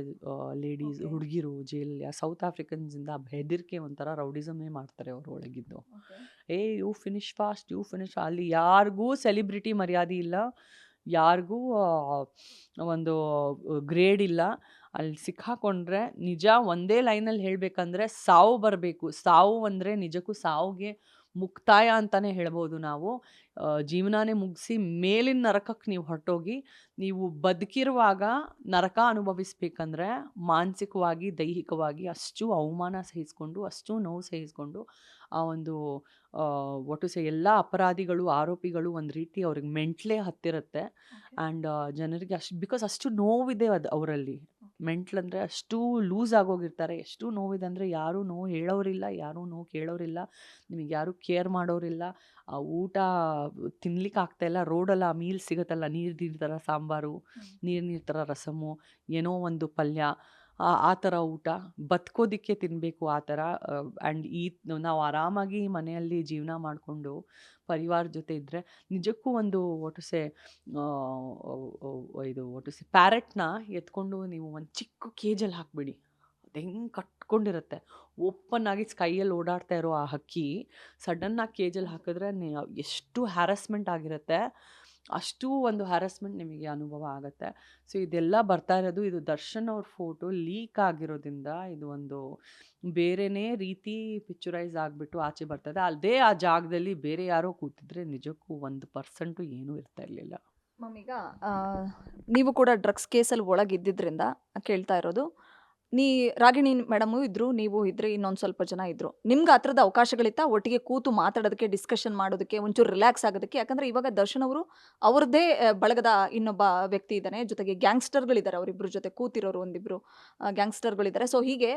ಲೇಡೀಸ್, ಹುಡುಗಿರು ಜೈಲಲ್ಲಿ. ಆ ಸೌತ್ ಆಫ್ರಿಕನ್ಸಿಂದ ಹೆದರಿಕೆ, ಒಂಥರ ರೌಡಿಸಮೇ ಮಾಡ್ತಾರೆ ಅವ್ರ ಒಳಗಿದ್ದು. You finish fast. ಅಲ್ಲಿ ಯಾರಿಗೂ ಸೆಲಿಬ್ರಿಟಿ ಮರ್ಯಾದೆ ಇಲ್ಲ, ಯಾರಿಗೂ ಒಂದು ಗ್ರೇಡ್ ಇಲ್ಲ. ಅಲ್ಲಿ ಸಿಕ್ಕಾಕೊಂಡ್ರೆ ನಿಜ ಒಂದೇ ಲೈನಲ್ಲಿ ಹೇಳಬೇಕಂದ್ರೆ ಸಾವು ಬರಬೇಕು. ಸಾವು ಅಂದರೆ ನಿಜಕ್ಕೂ ಸಾವಿಗೆ ಮುಕ್ತಾಯ ಅಂತಲೇ ಹೇಳ್ಬೋದು ನಾವು. ಜೀವನನೇ ಮುಗಿಸಿ ಮೇಲಿನ ನರಕಕ್ಕೆ ನೀವು ಹೊರಟೋಗಿ, ನೀವು ಬದುಕಿರುವಾಗ ನರಕ ಅನುಭವಿಸ್ಬೇಕಂದ್ರೆ ಮಾನಸಿಕವಾಗಿ, ದೈಹಿಕವಾಗಿ ಅಷ್ಟು ಅವಮಾನ ಸಹಿಸ್ಕೊಂಡು, ಅಷ್ಟು ನೋವು ಸಹಿಸ್ಕೊಂಡು, ಆ ಒಂದು ಎಲ್ಲ ಅಪರಾಧಿಗಳು, ಆರೋಪಿಗಳು ಒಂದು ರೀತಿ ಅವ್ರಿಗೆ ಮೆಂಟ್ಲೇ ಹತ್ತಿರುತ್ತೆ. ಆ್ಯಂಡ್ ಜನರಿಗೆ ಬಿಕಾಸ್ ಅಷ್ಟು ನೋವಿದೆ ಅದು ಅವರಲ್ಲಿ. ಮೆಂಟ್ಲ್ ಅಂದರೆ ಅಷ್ಟು ಲೂಸ್ ಆಗೋಗಿರ್ತಾರೆ. ಎಷ್ಟು ನೋವಿದೆ ಅಂದರೆ ಯಾರೂ ನೋವು ಹೇಳೋರಿಲ್ಲ, ಯಾರೂ ನೋವು ಕೇಳೋರಿಲ್ಲ, ನಿಮಗೆ ಯಾರೂ ಕೇರ್ ಮಾಡೋರಿಲ್ಲ. ಆ ಊಟ ತಿನ್ಲಿಕ್ಕೆ ಆಗ್ತಾಯಿಲ್ಲ. ರೋಡಲ್ಲಿ ಆ ಮೀಲ್ ಸಿಗುತ್ತಲ್ಲ, ನೀರು ಥರ ಸಾಂಬಾರು, ನೀರು ಥರ ರಸಮು, ಏನೋ ಒಂದು ಪಲ್ಯ, ಆ ಥರ ಊಟ, ಬದುಕೋದಿಕ್ಕೆ ತಿನ್ನಬೇಕು ಆ ಥರ. ಆ್ಯಂಡ್ ನಾವು ಆರಾಮಾಗಿ ಮನೆಯಲ್ಲಿ ಜೀವನ ಮಾಡಿಕೊಂಡು ಪರಿವಾರ ಜೊತೆ ಇದ್ದರೆ ನಿಜಕ್ಕೂ ಒಂದು ಪ್ಯಾರೆಟ್ನ ಎತ್ಕೊಂಡು ನೀವು ಒಂದು ಚಿಕ್ಕ ಕೇಜಲ್ಲಿ ಹಾಕ್ಬಿಡಿ. ಅದು ಹೆಂಗೆ ಕಟ್ಕೊಂಡಿರುತ್ತೆ, ಓಪನ್ ಆಗಿ ಸ್ಕೈಯಲ್ಲಿ ಓಡಾಡ್ತಾ ಇರೋ ಆ ಹಕ್ಕಿ ಸಡನ್ನಾಗಿ ಕೇಜಲ್ಲಿ ಹಾಕಿದ್ರೆ ಎಷ್ಟು ಹ್ಯಾರಸ್ಮೆಂಟ್ ಆಗಿರುತ್ತೆ, ಅಷ್ಟು ಒಂದು ಹ್ಯಾರಸ್ಮೆಂಟ್ ನಿಮಗೆ ಅನುಭವ ಆಗುತ್ತೆ. ಸೊ ಇದೆಲ್ಲ ಬರ್ತಾ ಇರೋದು, ಇದು ದರ್ಶನ್ ಅವ್ರ ಫೋಟೋ ಲೀಕ್ ಆಗಿರೋದ್ರಿಂದ ಇದು ಒಂದು ಬೇರೆನೇ ರೀತಿ ಪಿಕ್ಚರೈಸ್ ಆಗಿಬಿಟ್ಟು ಆಚೆ ಬರ್ತದೆ. ಅಲ್ಲದೆ ಆ ಜಾಗದಲ್ಲಿ ಬೇರೆ ಯಾರೋ ಕೂತಿದ್ರೆ ನಿಜಕ್ಕೂ 1% ಏನೂ ಇರ್ತಾ ಇರಲಿಲ್ಲ. ಮ್ಯಾಮ್, ಈಗ ನೀವು ಕೂಡ ಡ್ರಗ್ಸ್ ಕೇಸಲ್ಲಿ ಒಳಗಿದ್ದಿದ್ರಿಂದ ಕೇಳ್ತಾ ಇರೋದು. ರಾಗಿಣಿ ಮೇಡಮು ಇದ್ರು, ನೀವು ಇದ್ರಿ, ಇನ್ನೊಂದು ಸ್ವಲ್ಪ ಜನ ಇದ್ರು. ನಿಮ್ಗೆ ಆ ಥರದ ಅವಕಾಶಗಳಿತ್ತಾ ಒಟ್ಟಿಗೆ ಕೂತು ಮಾತಾಡೋದಕ್ಕೆ, ಡಿಸ್ಕಷನ್ ಮಾಡೋದಕ್ಕೆ, ಒಂಚೂರು ರಿಲ್ಯಾಕ್ಸ್ ಆಗೋದಕ್ಕೆ? ಯಾಕಂದರೆ ಇವಾಗ ದರ್ಶನ್ ಅವರು ಅವ್ರದ್ದೇ ಬಳಗದ ಇನ್ನೊಬ್ಬ ವ್ಯಕ್ತಿ ಇದ್ದಾನೆ, ಜೊತೆಗೆ ಗ್ಯಾಂಗ್ಸ್ಟರ್ಗಳಿದ್ದಾರೆ, ಅವರಿಬ್ಬರು ಜೊತೆ ಕೂತಿರೋರು ಒಂದಿಬ್ಬರು ಗ್ಯಾಂಗ್ಸ್ಟರ್ಗಳಿದ್ದಾರೆ. ಸೊ ಹೀಗೆ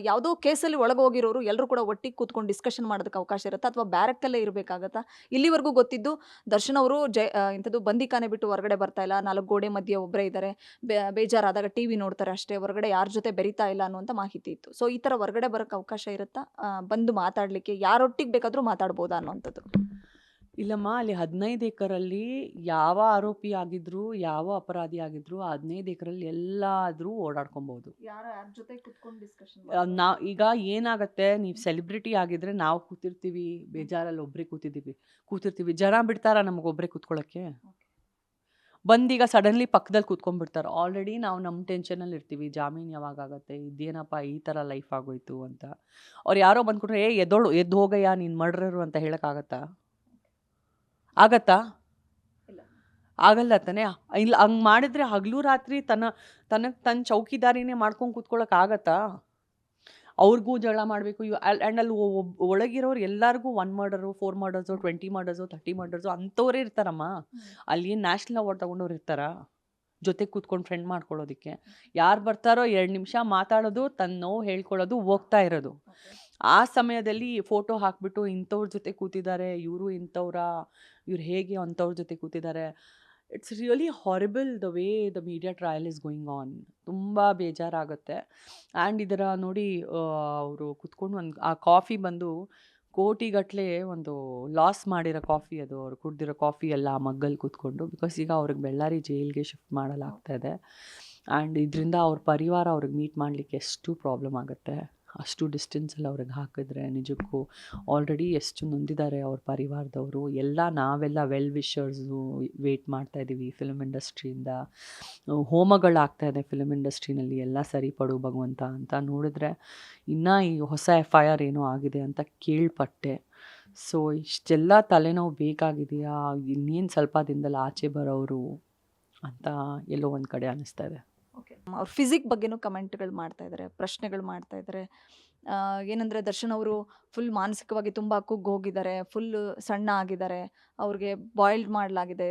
ಯಾವುದೋ ಕೇಸಲ್ಲಿ ಒಳಗೋಗಿರೋರು ಎಲ್ಲರೂ ಕೂಡ ಒಟ್ಟಿಗೆ ಕೂತ್ಕೊಂಡು ಡಿಸ್ಕಷನ್ ಮಾಡೋದಕ್ಕೆ ಅವಕಾಶ ಇರುತ್ತಾ, ಅಥವಾ ಬ್ಯಾರಕ್ಕಲ್ಲೇ ಇರಬೇಕಾಗತ್ತಾ? ಇಲ್ಲಿವರೆಗೂ ಗೊತ್ತಿದ್ದು ದರ್ಶನ್ ಅವರು ಇಂಥದ್ದು ಬಂದಿಖಾನೆ ಬಿಟ್ಟು ಹೊರಗಡೆ ಬರ್ತಾ ಇಲ್ಲ, 4 ಗೋಡೆ ಮಧ್ಯೆ ಒಬ್ಬರೇ ಇದ್ದಾರೆ, ಬೇಜಾರಾದಾಗ TV ನೋಡ್ತಾರೆ ಅಷ್ಟೇ, ಹೊರಗಡೆ ಯಾರ ಜೊತೆ ಬೆರೀತಾ ಸಿಗ್ತಾ ಇಲ್ಲ ಅನ್ನುವಂಥ ಮಾಹಿತಿ ಇತ್ತು. ಸೊ ಈ ಥರ ಹೊರಗಡೆ ಬರೋಕ್ಕೆ ಅವಕಾಶ ಇರುತ್ತಾ? ಬಂದು ಮಾತಾಡಲಿಕ್ಕೆ ಯಾರೊಟ್ಟಿಗೆ ಬೇಕಾದರೂ ಮಾತಾಡ್ಬೋದಾ ಅನ್ನುವಂಥದ್ದು? ಇಲ್ಲಮ್ಮ, ಅಲ್ಲಿ 15 ಎಕರಲ್ಲಿ ಯಾವ ಆರೋಪಿ ಆಗಿದ್ರು, ಯಾವ ಅಪರಾಧಿ ಆಗಿದ್ರು, ಆ 15 ಎಕರಲ್ಲಿ ಎಲ್ಲಾದ್ರೂ ಓಡಾಡ್ಕೊಬಹುದು. ಯಾರ ಜೊತೆ ಕುತ್ಕೊಂಡು ಡಿಸ್ಕಷನ್ ಈಗ ಏನಾಗತ್ತೆ, ನೀವು ಸೆಲೆಬ್ರಿಟಿ ಆಗಿದ್ರೆ ನಾವು ಕೂತಿರ್ತೀವಿ, ಬೇಜಾರಲ್ಲಿ ಒಬ್ರೇ ಕೂತಿರ್ತೀವಿ. ಜನ ಬಿಡ್ತಾರ ನಮಗೊಬ್ರೇ ಕೂತ್ಕೊಳ್ಳೋಕ್ಕೆ? ಬಂದೀಗ ಸಡನ್ಲಿ ಪಕ್ಕದಲ್ಲಿ ಕೂತ್ಕೊಂಡ್ಬಿಡ್ತಾರೆ. ಆಲ್ರೆಡಿ ನಾವು ನಮ್ಮ ಟೆನ್ಷನಲ್ಲಿ ಇರ್ತೀವಿ, ಜಾಮೀನು ಯಾವಾಗ ಆಗತ್ತೆ, ಇದೇನಪ್ಪ ಈ ಥರ ಲೈಫ್ ಆಗೋಯ್ತು ಅಂತ. ಅವ್ರು ಯಾರೋ ಬಂದ್ಕೊಟ್ರೆ ಎದ್ದು ಹೋಗಯ್ಯ ನೀನು ಮರ್ಡರರು ಅಂತ ಹೇಳೋಕ್ಕಾಗತ್ತಾ? ಆಗತ್ತಾ? ಇಲ್ಲ. ಆಗಲ್ಲ ತಾನೇ. ಇಲ್ಲ, ಹಂಗೆ ಮಾಡಿದ್ರೆ ಹಗಲು ರಾತ್ರಿ ತನ್ನ ಚೌಕಿದಾರಿನೇ ಮಾಡ್ಕೊಂಡು ಕೂತ್ಕೊಳ್ಳೋಕ್ಕಾಗತ್ತಾ? ಅವ್ರಿಗೂ ಜಗಳ ಮಾಡಬೇಕು. ಆ್ಯಂಡ್ ಅಲ್ಲಿ ಒಳಗಿರೋರು ಎಲ್ಲರಿಗೂ 1 ಮರ್ಡರು, 4 ಮರ್ಡರ್ಸು, 20 ಮರ್ಡರ್ಸು, 30 ಮರ್ಡರ್ಸು ಅಂಥವರೇ ಇರ್ತಾರಮ್ಮ. ಅಲ್ಲಿ ಏನು ನ್ಯಾಷನಲ್ ಅವಾರ್ಡ್ ತೊಗೊಂಡವ್ರು ಇರ್ತಾರಾ ಜೊತೆಗೆ ಕೂತ್ಕೊಂಡು ಫ್ರೆಂಡ್ ಮಾಡ್ಕೊಳ್ಳೋದಕ್ಕೆ? ಯಾರು ಬರ್ತಾರೋ 2 ನಿಮಿಷ ಮಾತಾಡೋದು, ತನ್ನ ನೋವು ಹೇಳ್ಕೊಳ್ಳೋದು, ಹೋಗ್ತಾ ಇರೋದು. ಆ ಸಮಯದಲ್ಲಿ ಫೋಟೋ ಹಾಕ್ಬಿಟ್ಟು ಇಂಥವ್ರ ಜೊತೆ ಕೂತಿದ್ದಾರೆ, ಇವರು ಇಂಥವ್ರ, ಇವ್ರು ಹೇಗೆ ಅಂಥವ್ರ ಜೊತೆ ಕೂತಿದ್ದಾರೆ. It's really horrible the way the media trial is going on. ತುಂಬ ಬೇಜಾರಾಗುತ್ತೆ. ಆ್ಯಂಡ್ ಇದರ ನೋಡಿ, ಅವರು ಕುತ್ಕೊಂಡು ಆ ಕಾಫಿ ಬಂದು ಕೋಟಿಗಟ್ಟಲೆ ಒಂದು ಲಾಸ್ ಮಾಡಿರೋ ಕಾಫಿ ಅದು. ಅವ್ರು ಕುಡ್ದಿರೋ ಕಾಫಿ ಎಲ್ಲ ಮಗ್ಗಲ್ಲಿ ಕೂತ್ಕೊಂಡು, ಬಿಕಾಸ್ ಈಗ ಅವ್ರಿಗೆ ಬೆಳ್ಳಾರಿ ಜೈಲ್ಗೆ ಶಿಫ್ಟ್ ಮಾಡಲಾಗ್ತಾ ಇದೆ. ಆ್ಯಂಡ್ ಇದರಿಂದ ಅವ್ರ ಪರಿವಾರ ಅವ್ರಿಗೆ ಮೀಟ್ ಮಾಡಲಿಕ್ಕೆ ಎಷ್ಟು ಪ್ರಾಬ್ಲಮ್ ಆಗುತ್ತೆ. ಅಷ್ಟು ಡಿಸ್ಟೆನ್ಸಲ್ಲಿ ಅವ್ರಿಗೆ ಹಾಕಿದ್ರೆ ನಿಜಕ್ಕೂ ಆಲ್ರೆಡಿ ಎಷ್ಟು ನೊಂದಿದ್ದಾರೆ ಅವ್ರ ಪರಿವಾರದವರು. ನಾವೆಲ್ಲ ವೆಲ್ ವಿಷರ್ಸು ವೇಟ್ ಮಾಡ್ತಾಯಿದ್ದೀವಿ ಫಿಲ್ಮ್ ಇಂಡಸ್ಟ್ರಿಯಿಂದ. ಹೋಮಗಳಾಗ್ತಾ ಇದೆ ಫಿಲ್ಮ್ ಇಂಡಸ್ಟ್ರಿನಲ್ಲಿ, ಎಲ್ಲ ಸರಿಪಡು ಭಗವಂತ ಅಂತ. ನೋಡಿದ್ರೆ ಇನ್ನೂ ಈ ಹೊಸ FIR ಏನೋ ಆಗಿದೆ ಅಂತ ಕೇಳ್ಪಟ್ಟೆ. ಸೊ ಇಷ್ಟೆಲ್ಲ ತಲೆನೋವು ಬೇಕಾಗಿದೆಯಾ, ಇನ್ನೇನು ಸ್ವಲ್ಪ ದಿನದಲ್ಲಿ ಆಚೆ ಬರೋರು ಅಂತ ಎಲ್ಲೋ ಒಂದು ಕಡೆ ಅನ್ನಿಸ್ತಾ ಇದೆ. ಅವ್ರ ಫಿಸಿಕ್ ಬಗ್ಗೆನೂ ಕಮೆಂಟ್ಗಳು ಮಾಡ್ತಾ ಇದ್ದಾರೆ, ಪ್ರಶ್ನೆಗಳು ಮಾಡ್ತಾ ಇದ್ದಾರೆ. ಏನಂದರೆ ದರ್ಶನ್ ಅವರು ಫುಲ್ ಮಾನಸಿಕವಾಗಿ ತುಂಬ ಕುಗ್ಗೋಗಿದ್ದಾರೆ, ಫುಲ್ ಸಣ್ಣ ಆಗಿದ್ದಾರೆ, ಅವ್ರಿಗೆ ಬಾಯ್ಲ್ಡ್ ಮಾಡಲಾಗಿದೆ,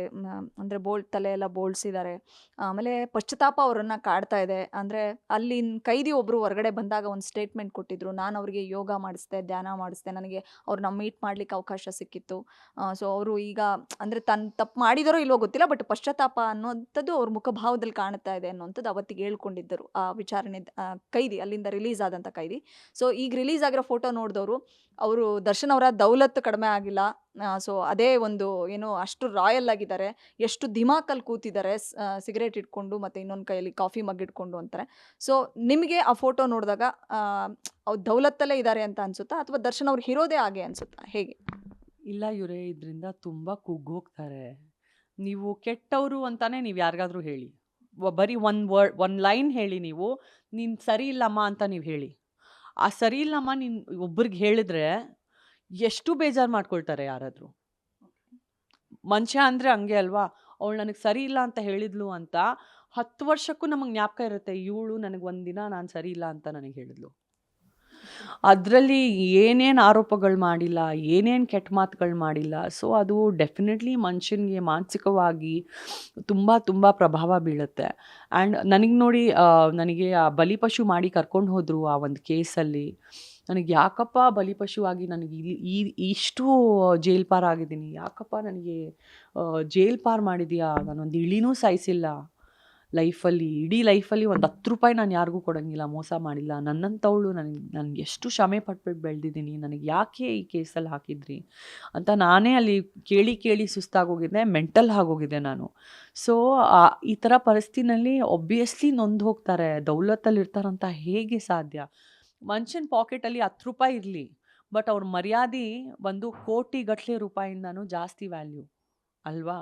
ಅಂದರೆ ತಲೆ ಎಲ್ಲ ಬೋಳ್ಸಿದ್ದಾರೆ. ಆಮೇಲೆ ಪಶ್ಚಾತ್ತಾಪ ಅವರನ್ನು ಕಾಡ್ತಾ ಇದೆ. ಅಂದರೆ ಅಲ್ಲಿನ ಕೈದಿ ಒಬ್ಬರು ಹೊರಗಡೆ ಬಂದಾಗ ಒಂದು ಸ್ಟೇಟ್ಮೆಂಟ್ ಕೊಟ್ಟಿದ್ರು, ನಾನು ಅವರಿಗೆ ಯೋಗ ಮಾಡಿಸ್ದೆ, ಧ್ಯಾನ ಮಾಡಿಸ್ದೆ, ನನಗೆ ಅವ್ರನ್ನ ಮೀಟ್ ಮಾಡಲಿಕ್ಕೆ ಅವಕಾಶ ಸಿಕ್ಕಿತ್ತು. ಸೊ ಅವರು ಈಗ ಅಂದರೆ ತಪ್ಪು ಮಾಡಿದಾರೋ ಇಲ್ವೋ ಗೊತ್ತಿಲ್ಲ, ಬಟ್ ಪಶ್ಚಾತ್ತಾಪ ಅನ್ನೋಂಥದ್ದು ಅವ್ರ ಮುಖಭಾವದಲ್ಲಿ ಕಾಣ್ತಾ ಇದೆ ಅನ್ನೋಂಥದ್ದು ಅವತ್ತಿಗೆ ಹೇಳ್ಕೊಂಡಿದ್ದರು ಆ ವಿಚಾರಣೆ ಕೈದಿ, ಅಲ್ಲಿಂದ ರಿಲೀಸ್ ಆದಂಥ ಕೈದಿ. ಸೊ ಈಗ ರಿಲೀಸ್ ಆಗಿರೋ ಫೋಟೋ ನೋಡಿದವರು ಅವರು ದರ್ಶನ್ ಅವರ ದೌಲತ್ತು ಕಡಿಮೆ ಆಗಿಲ್ಲ. ಸೊ ಅದೇ ಒಂದು ಏನು ಅಷ್ಟು ರಾಯಲ್ ಆಗಿದ್ದಾರೆ, ಎಷ್ಟು ದಿಮಾಕಲ್ಲಿ ಕೂತಿದ್ದಾರೆ, ಸಿಗರೇಟ್ ಇಟ್ಕೊಂಡು ಮತ್ತು ಇನ್ನೊಂದು ಕೈಯಲ್ಲಿ ಕಾಫಿ ಮಗ್ ಇಟ್ಕೊಂಡು ಅಂತಾರೆ. ಸೊ ನಿಮಗೆ ಆ ಫೋಟೋ ನೋಡಿದಾಗ ಅವ್ರು ದೌಲತ್ತಲ್ಲೇ ಇದ್ದಾರೆ ಅಂತ ಅನ್ಸುತ್ತಾ, ಅಥವಾ ದರ್ಶನ್ ಅವ್ರು ಇರೋದೇ ಹಾಗೆ ಅನ್ಸುತ್ತಾ, ಹೇಗೆ? ಇಲ್ಲ ಇವರೇ, ಇದರಿಂದ ತುಂಬ ಕುಗ್ಗೋಗ್ತಾರೆ. ನೀವು ಕೆಟ್ಟವರು ಅಂತಾನೆ ನೀವು ಯಾರಿಗಾದ್ರೂ ಹೇಳಿ, ಬರೀ ಒಂದು ಲೈನ್ ಹೇಳಿ, ನೀನು ಸರಿ ಇಲ್ಲಮ್ಮ ಅಂತ ನೀವು ಹೇಳಿ. ಆ ಸರಿ ಇಲ್ಲಮ್ಮ ನೀನು ಒಬ್ರಿಗೆ ಹೇಳಿದ್ರೆ ಎಷ್ಟು ಬೇಜಾರು ಮಾಡ್ಕೊಳ್ತಾರೆ ಯಾರಾದರೂ. ಮನುಷ್ಯ ಅಂದರೆ ಹಂಗೆ ಅಲ್ವಾ. ಅವಳು ನನಗೆ ಸರಿ ಇಲ್ಲ ಅಂತ ಹೇಳಿದ್ಲು ಅಂತ 10 ವರ್ಷಕ್ಕೂ ನಮಗೆ ಜ್ಞಾಪಕ ಇರುತ್ತೆ, ಇವಳು ನನಗೆ ಒಂದಿನ ನಾನು ಸರಿ ಇಲ್ಲ ಅಂತ ನನಗೆ ಹೇಳಿದ್ಲು. ಅದರಲ್ಲಿ ಏನೇನು ಆರೋಪಗಳು ಮಾಡಿಲ್ಲ, ಏನೇನು ಕೆಟ್ಟ ಮಾತುಗಳು ಮಾಡಿಲ್ಲ. ಸೊ ಅದು ಡೆಫಿನೆಟ್ಲಿ ಮನುಷ್ಯನಿಗೆ ಮಾನಸಿಕವಾಗಿ ತುಂಬ ತುಂಬ ಪ್ರಭಾವ ಬೀಳುತ್ತೆ. ಆ್ಯಂಡ್ ನನಗೆ ನೋಡಿ, ನನಗೆ ಆ ಬಲಿಪಶು ಮಾಡಿ ಕರ್ಕೊಂಡು ಹೋದರು ಆ ಒಂದು ಕೇಸಲ್ಲಿ. ನನಗೆ ಯಾಕಪ್ಪ ಬಲಿಪಶುವಾಗಿ ನನಗೆ ಇಷ್ಟು ಜೈಲ್ ಪಾರ್ ಆಗಿದ್ದೀನಿ, ಯಾಕಪ್ಪ ನನಗೆ ಜೈಲ್ ಪಾರ್ ಮಾಡಿದೀಯಾ, ನಾನೊಂದು ಇಳಿನೂ ಸಾಯಿಸಿಲ್ಲ ಲೈಫಲ್ಲಿ, ಇಡೀ ಲೈಫಲ್ಲಿ ಒಂದು 10 ರೂಪಾಯಿ ನಾನು ಯಾರಿಗೂ ಕೊಡೋಂಗಿಲ್ಲ, ಮೋಸ ಮಾಡಿಲ್ಲ, ನನ್ನಂಥವಳು ನನಗೆ ಎಷ್ಟು ಶ್ರಮೆ ಪಟ್ಬಿಟ್ಟು ಬೆಳೆದಿದ್ದೀನಿ, ನನಗೆ ಯಾಕೆ ಈ ಕೇಸಲ್ಲಿ ಹಾಕಿದ್ರಿ ಅಂತ ನಾನೇ ಅಲ್ಲಿ ಕೇಳಿ ಸುಸ್ತಾಗೋಗಿದ್ದೆ, ಮೆಂಟಲ್ ಆಗೋಗಿದೆ ನಾನು. ಸೊ ಈ ಥರ ಪರಿಸ್ಥಿತಿನಲ್ಲಿ ಒಬ್ವಿಯಸ್ಲಿ ನೊಂದು ಹೋಗ್ತಾರೆ. ದೌಲತ್ತಲ್ಲಿ ಇರ್ತಾರಂತ ಹೇಗೆ ಸಾಧ್ಯ? ಮನುಷ್ಯನ ಪಾಕೆಟಲ್ಲಿ 10 ರೂಪಾಯಿ ಇರಲಿ, ಬಟ್ ಅವ್ರ ಮರ್ಯಾದೆ ಬಂದು ಕೋಟಿಗಟ್ಟಲೆ ರೂಪಾಯಿಂದನೂ ಜಾಸ್ತಿ ವ್ಯಾಲ್ಯೂ ಅಲ್ವಾ.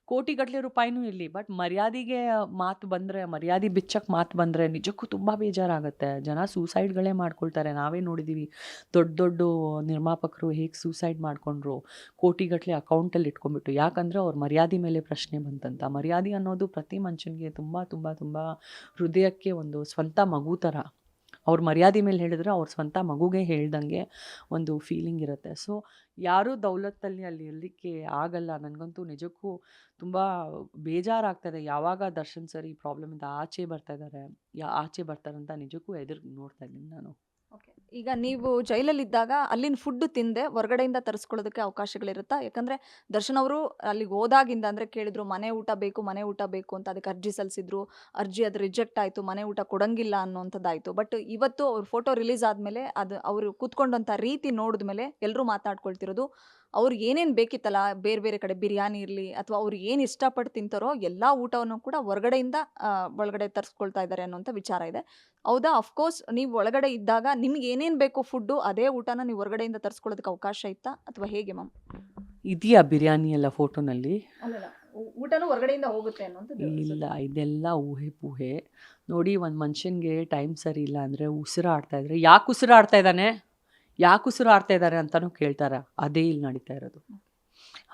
ಕೋಟಿಗಟ್ಟಲೆ ರೂಪಾಯಿನೂ ಇರಲಿ, ಬಟ್ ಮರ್ಯಾದೆಗೆ ಮಾತು ಬಂದರೆ, ಮರ್ಯಾದೆ ಬಿಚ್ಚಕ್ಕೆ ಮಾತು ಬಂದರೆ ನಿಜಕ್ಕೂ ತುಂಬ ಬೇಜಾರಾಗುತ್ತೆ. ಜನ ಸೂಸೈಡ್ಗಳೇ ಮಾಡ್ಕೊಳ್ತಾರೆ. ನಾವೇ ನೋಡಿದ್ದೀವಿ, ದೊಡ್ಡ ನಿರ್ಮಾಪಕರು ಹೇಗೆ ಸೂಸೈಡ್ ಮಾಡ್ಕೊಂಡ್ರು, ಕೋಟಿಗಟ್ಟಲೆ ಅಕೌಂಟಲ್ಲಿ ಇಟ್ಕೊಂಡ್ಬಿಟ್ಟು. ಯಾಕಂದರೆ ಅವ್ರ ಮರ್ಯಾದೆ ಮೇಲೆ ಪ್ರಶ್ನೆ ಬಂತಂತ. ಮರ್ಯಾದೆ ಅನ್ನೋದು ಪ್ರತಿ ಮನುಷ್ಯನಿಗೆ ತುಂಬ ತುಂಬ ತುಂಬ ಹೃದಯಕ್ಕೆ ಒಂದು ಸ್ವಂತ ಮಗು ಥರ. ಅವ್ರ ಮರ್ಯಾದೆ ಮೇಲೆ ಹೇಳಿದ್ರೆ ಅವ್ರ ಸ್ವಂತ ಮಗುಗೆ ಹೇಳ್ದಂಗೆ ಒಂದು ಫೀಲಿಂಗ್ ಇರುತ್ತೆ. ಸೊ ಯಾರೂ ದೌಲತ್ತಲ್ಲಿ ಅಲ್ಲಿ ಇರಲಿಕ್ಕೆ ಆಗಲ್ಲ. ನನಗಂತೂ ನಿಜಕ್ಕೂ ತುಂಬ ಬೇಜಾರಾಗ್ತದೆ. ಯಾವಾಗ ದರ್ಶನ್ ಸರ್ ಈ ಪ್ರಾಬ್ಲಮಿಂದ ಆಚೆ ಬರ್ತಾ ಇದ್ದಾರೆ, ಆಚೆ ಬರ್ತಾರಂತ ನಿಜಕ್ಕೂ ಎದುರು ನೋಡ್ತಾ ಇದ್ದೀನಿ ನಾನು. ಓಕೆ, ಈಗ ನೀವು ಜೈಲಲ್ಲಿದ್ದಾಗ ಅಲ್ಲಿನ ಫುಡ್ ತಿಂದೆ ಹೊರಗಡೆಯಿಂದ ತರಿಸ್ಕೊಳ್ಳೋದಕ್ಕೆ ಅವಕಾಶಗಳಿರುತ್ತಾ? ಯಾಕಂದ್ರೆ ದರ್ಶನ್ ಅವರು ಅಲ್ಲಿಗೆ ಹೋದಾಗಿಂದ ಅಂದ್ರೆ ಕೇಳಿದ್ರು ಮನೆ ಊಟ ಬೇಕು, ಮನೆ ಊಟ ಬೇಕು ಅಂತ ಅದಕ್ಕೆ ಅರ್ಜಿ ಸಲ್ಲಿಸಿದ್ರು. ಅರ್ಜಿ ಅದು ರಿಜೆಕ್ಟ್ ಆಯ್ತು. ಮನೆ ಊಟ ಕೊಡಂಗಿಲ್ಲ ಅನ್ನುವಂಥದ್ದಾಯ್ತು. ಬಟ್ ಇವತ್ತು ಅವ್ರ ಫೋಟೋ ರಿಲೀಸ್ ಆದ್ಮೇಲೆ ಅದು ಅವರು ಕೂತ್ಕೊಂಡಂತ ರೀತಿ ನೋಡಿದ್ಮೇಲೆ ಎಲ್ಲರೂ ಮಾತಾಡ್ಕೊಳ್ತಿರೋದು ಅವ್ರಿಗೆ ಏನೇನ್ ಬೇಕಿತ್ತಲ್ಲ ಬೇರೆ ಬೇರೆ ಕಡೆ ಬಿರಿಯಾನಿ ಇರ್ಲಿ ಅಥವಾ ಅವ್ರು ಏನ್ ಇಷ್ಟಪಟ್ಟು ತಿಂತಾರೋ ಎಲ್ಲಾ ಊಟವನ್ನು ಕೂಡ ಹೊರಗಡೆಯಿಂದ ಒಳಗಡೆ ತರಿಸ್ಕೊಳ್ತಾ ಇದ್ದಾರೆ ಅನ್ನುವಂಥ ವಿಚಾರ ಇದೆ. ಹೌದಾ? ಅಫ್‌ಕೋರ್ಸ್ ನೀವು ಒಳಗಡೆ ಇದ್ದಾಗ ನಿಮ್ಗೆ ಏನೇನ್ ಬೇಕು ಫುಡ್ಡು ಅದೇ ಊಟನ ನೀವು ಹೊರಗಡೆಯಿಂದ ತರಿಸ್ಕೊಳ್ಳೋದಕ್ಕೆ ಅವಕಾಶ ಇತ್ತಾ? ಅಥವಾ ಹೇಗೆ ಮ್ಯಾಮ್? ಇದೆಯಾ ಬಿರಿಯಾನಿ ಎಲ್ಲ ಫೋಟೋನಲ್ಲಿ? ಅಲ್ಲಲ್ಲ. ಊಟನೂ ಹೊರಗಡೆಯಿಂದ ಹೋಗುತ್ತೆ ಅನ್ನುವಂಥದ್ದು ಇಲ್ಲ, ಇದೆಲ್ಲ ಊಹೆ ಪೂಹೆ. ನೋಡಿ, ಒಂದು ಮನುಷ್ಯನಿಗೆ ಟೈಮ್ ಸರಿ ಇಲ್ಲ ಅಂದರೆ ಉಸಿರಾಡ್ತಾ ಇದ್ರೆ ಯಾಕೆ ಉಸಿರಾಡ್ತಾ ಇದ್ದಾನೆ, ಯಾಕೆ ಉಸಿರಾಡ್ತಾ ಇದ್ದಾರೆ ಅಂತಲೂ ಕೇಳ್ತಾರೆ. ಅದೇ ಇಲ್ಲಿ ನಡೀತಾ ಇರೋದು.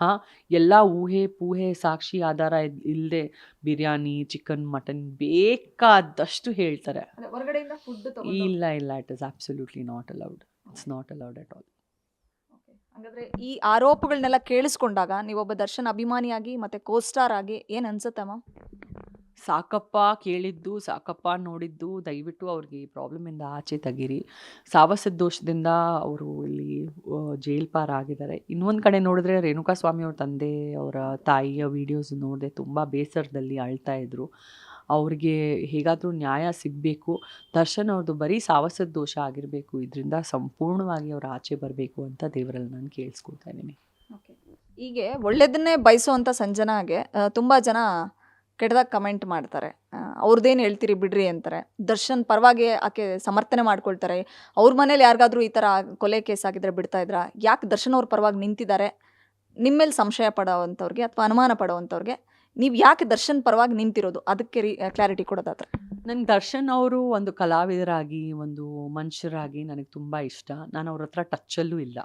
ಹಾಂ, ಎಲ್ಲ ಊಹೆ ಪೂಹೆ ಸಾಕ್ಷಿ ಆಧಾರ ಇಲ್ಲದೆ ಬಿರಿಯಾನಿ, ಚಿಕನ್, ಮಟನ್ ಬೇಕಾದಷ್ಟು ಹೇಳ್ತಾರೆ. ಅದೇ ಹೊರಗಡೆಯಿಂದ ಫುಡ್ ಇಲ್ಲ ಇಲ್ಲ, it is absolutely not allowed. It's not allowed at all. ಹಾಗಾದ್ರೆ ಈ ಆರೋಪಗಳನ್ನೆಲ್ಲ ಕೇಳಿಸ್ಕೊಂಡಾಗ ನೀವೊಬ್ಬ ದರ್ಶನ್ ಅಭಿಮಾನಿಯಾಗಿ ಮತ್ತೆ ಕೋಸ್ಟಾರ್ ಆಗಿ ಏನ್ ಅನ್ಸುತ್ತೆ ಮ್ಯಾಮ್? ಸಾಕಪ್ಪ ಕೇಳಿದ್ದು, ಸಾಕಪ್ಪ ನೋಡಿದ್ದು, ದಯವಿಟ್ಟು ಅವ್ರಿಗೆ ಈ ಪ್ರಾಬ್ಲಮಿಂದ ಆಚೆ ತೆಗೀರಿ. ಸಾವಸದ ದೋಷದಿಂದ ಅವರು ಇಲ್ಲಿ ಜೈಲ್ ಪಾರ್ ಆಗಿದ್ದಾರೆ. ಇನ್ನೊಂದು ಕಡೆ ನೋಡಿದ್ರೆ ರೇಣುಕಾಸ್ವಾಮಿ ಅವ್ರ ತಂದೆ, ಅವರ ತಾಯಿಯ ವೀಡಿಯೋಸ್ ನೋಡಿದೆ, ತುಂಬ ಬೇಸರದಲ್ಲಿ ಅಳ್ತಾ ಇದ್ರು. ಅವ್ರಿಗೆ ಹೇಗಾದರೂ ನ್ಯಾಯ ಸಿಗಬೇಕು. ದರ್ಶನ್ ಅವ್ರದ್ದು ಬರೀ ಸಾವಸದ ದೋಷ ಆಗಿರಬೇಕು, ಇದರಿಂದ ಸಂಪೂರ್ಣವಾಗಿ ಅವ್ರು ಆಚೆ ಬರಬೇಕು ಅಂತ ದೇವರಲ್ಲಿ ನಾನು ಕೇಳಿಸ್ಕೊಳ್ತಾ ಇದ್ದೀನಿ. ಹೀಗೆ ಒಳ್ಳೇದನ್ನೇ ಬಯಸುವಂಥ ಸಂಜನಾಗೆ ತುಂಬ ಜನ ಕೆಟ್ಟದಾಗಿ ಕಮೆಂಟ್ ಮಾಡ್ತಾರೆ. ಅವ್ರದ್ದೇನು ಹೇಳ್ತೀರಿ ಬಿಡ್ರಿ ಅಂತಾರೆ. ದರ್ಶನ್ ಪರವಾಗಿ ಆಕೆ ಸಮರ್ಥನೆ ಮಾಡ್ಕೊಳ್ತಾರೆ. ಅವ್ರ ಮನೇಲಿ ಯಾರಿಗಾದ್ರೂ ಈ ಥರ ಕೊಲೆ ಕೇಸ್ ಆಗಿದ್ರೆ ಬಿಡ್ತಾ ಇದ್ರಾ? ಯಾಕೆ ದರ್ಶನ್ ಅವ್ರ ಪರವಾಗಿ ನಿಂತಿದ್ದಾರೆ? ನಿಮ್ಮ ಮೇಲೆ ಸಂಶಯ ಪಡೋವಂಥವ್ರಿಗೆ ಅಥವಾ ಅನುಮಾನ ಪಡೋವಂಥವ್ರಿಗೆ ನೀವು ಯಾಕೆ ದರ್ಶನ್ ಪರವಾಗಿ ನಿಂತಿರೋದು? ಅದಕ್ಕೆ ಕ್ಲಾರಿಟಿ ಕೊಡೋದಾದ್ರೆ. ನನಗೆ ದರ್ಶನ್ ಅವರು ಒಂದು ಕಲಾವಿದರಾಗಿ, ಒಂದು ಮನುಷ್ಯರಾಗಿ ನನಗೆ ತುಂಬ ಇಷ್ಟ. ನಾನು ಅವ್ರ ಹತ್ರ ಟಚ್ಚಲ್ಲೂ ಇಲ್ಲ.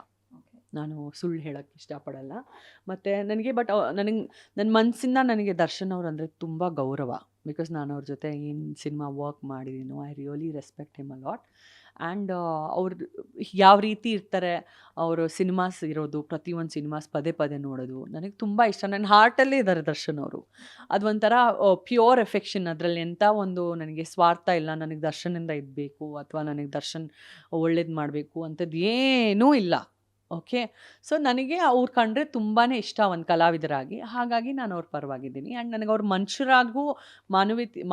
ನಾನು ಸುಳ್ಳು ಹೇಳೋಕ್ಕೆ ಇಷ್ಟಪಡಲ್ಲ. ಮತ್ತು ನನಗೆ ನನಗೆ ನನ್ನ ಮನಸ್ಸಿಂದ ನನಗೆ ದರ್ಶನ್ ಅವ್ರು ಅಂದರೆ ತುಂಬ ಗೌರವ. ಬಿಕಾಸ್ ನಾನು ಅವ್ರ ಜೊತೆ ಏನು ಸಿನಿಮಾ ವರ್ಕ್ ಮಾಡಿದ್ದೀನೋ, I really respect him a lot. And ಅವ್ರು ಯಾವ ರೀತಿ ಇರ್ತಾರೆ, ಅವರು ಸಿನಿಮಾಸ್ ಇರೋದು, ಪ್ರತಿಯೊಂದು ಸಿನಿಮಾಸ್ ಪದೇ ಪದೇ ನೋಡೋದು ನನಗೆ ತುಂಬ ಇಷ್ಟ. ನನ್ನ ಹಾರ್ಟಲ್ಲೇ ಇದ್ದಾರೆ ದರ್ಶನ್ ಅವರು. ಅದು ಒಂಥರ ಪ್ಯೂರ್ ಎಫೆಕ್ಷನ್. ಅದರಲ್ಲಿ ಎಂಥ ಒಂದು ನನಗೆ ಸ್ವಾರ್ಥ ಇಲ್ಲ. ನನಗೆ ದರ್ಶನಿಂದ ಇದ್ಬೇಕು ಅಥವಾ ನನಗೆ ದರ್ಶನ್ ಒಳ್ಳೇದು ಮಾಡಬೇಕು ಅಂಥದ್ದು ಏನೂ ಇಲ್ಲ. ಓಕೆ. ಸೊ ನನಗೆ ಅವ್ರು ಕಂಡ್ರೆ ತುಂಬಾ ಇಷ್ಟ ಒಂದು ಕಲಾವಿದರಾಗಿ. ಹಾಗಾಗಿ ನಾನು ಅವ್ರ ಪರವಾಗಿದ್ದೀನಿ. ಆ್ಯಂಡ್ ನನಗೆ ಅವ್ರ ಮನುಷ್ಯರಾಗೂ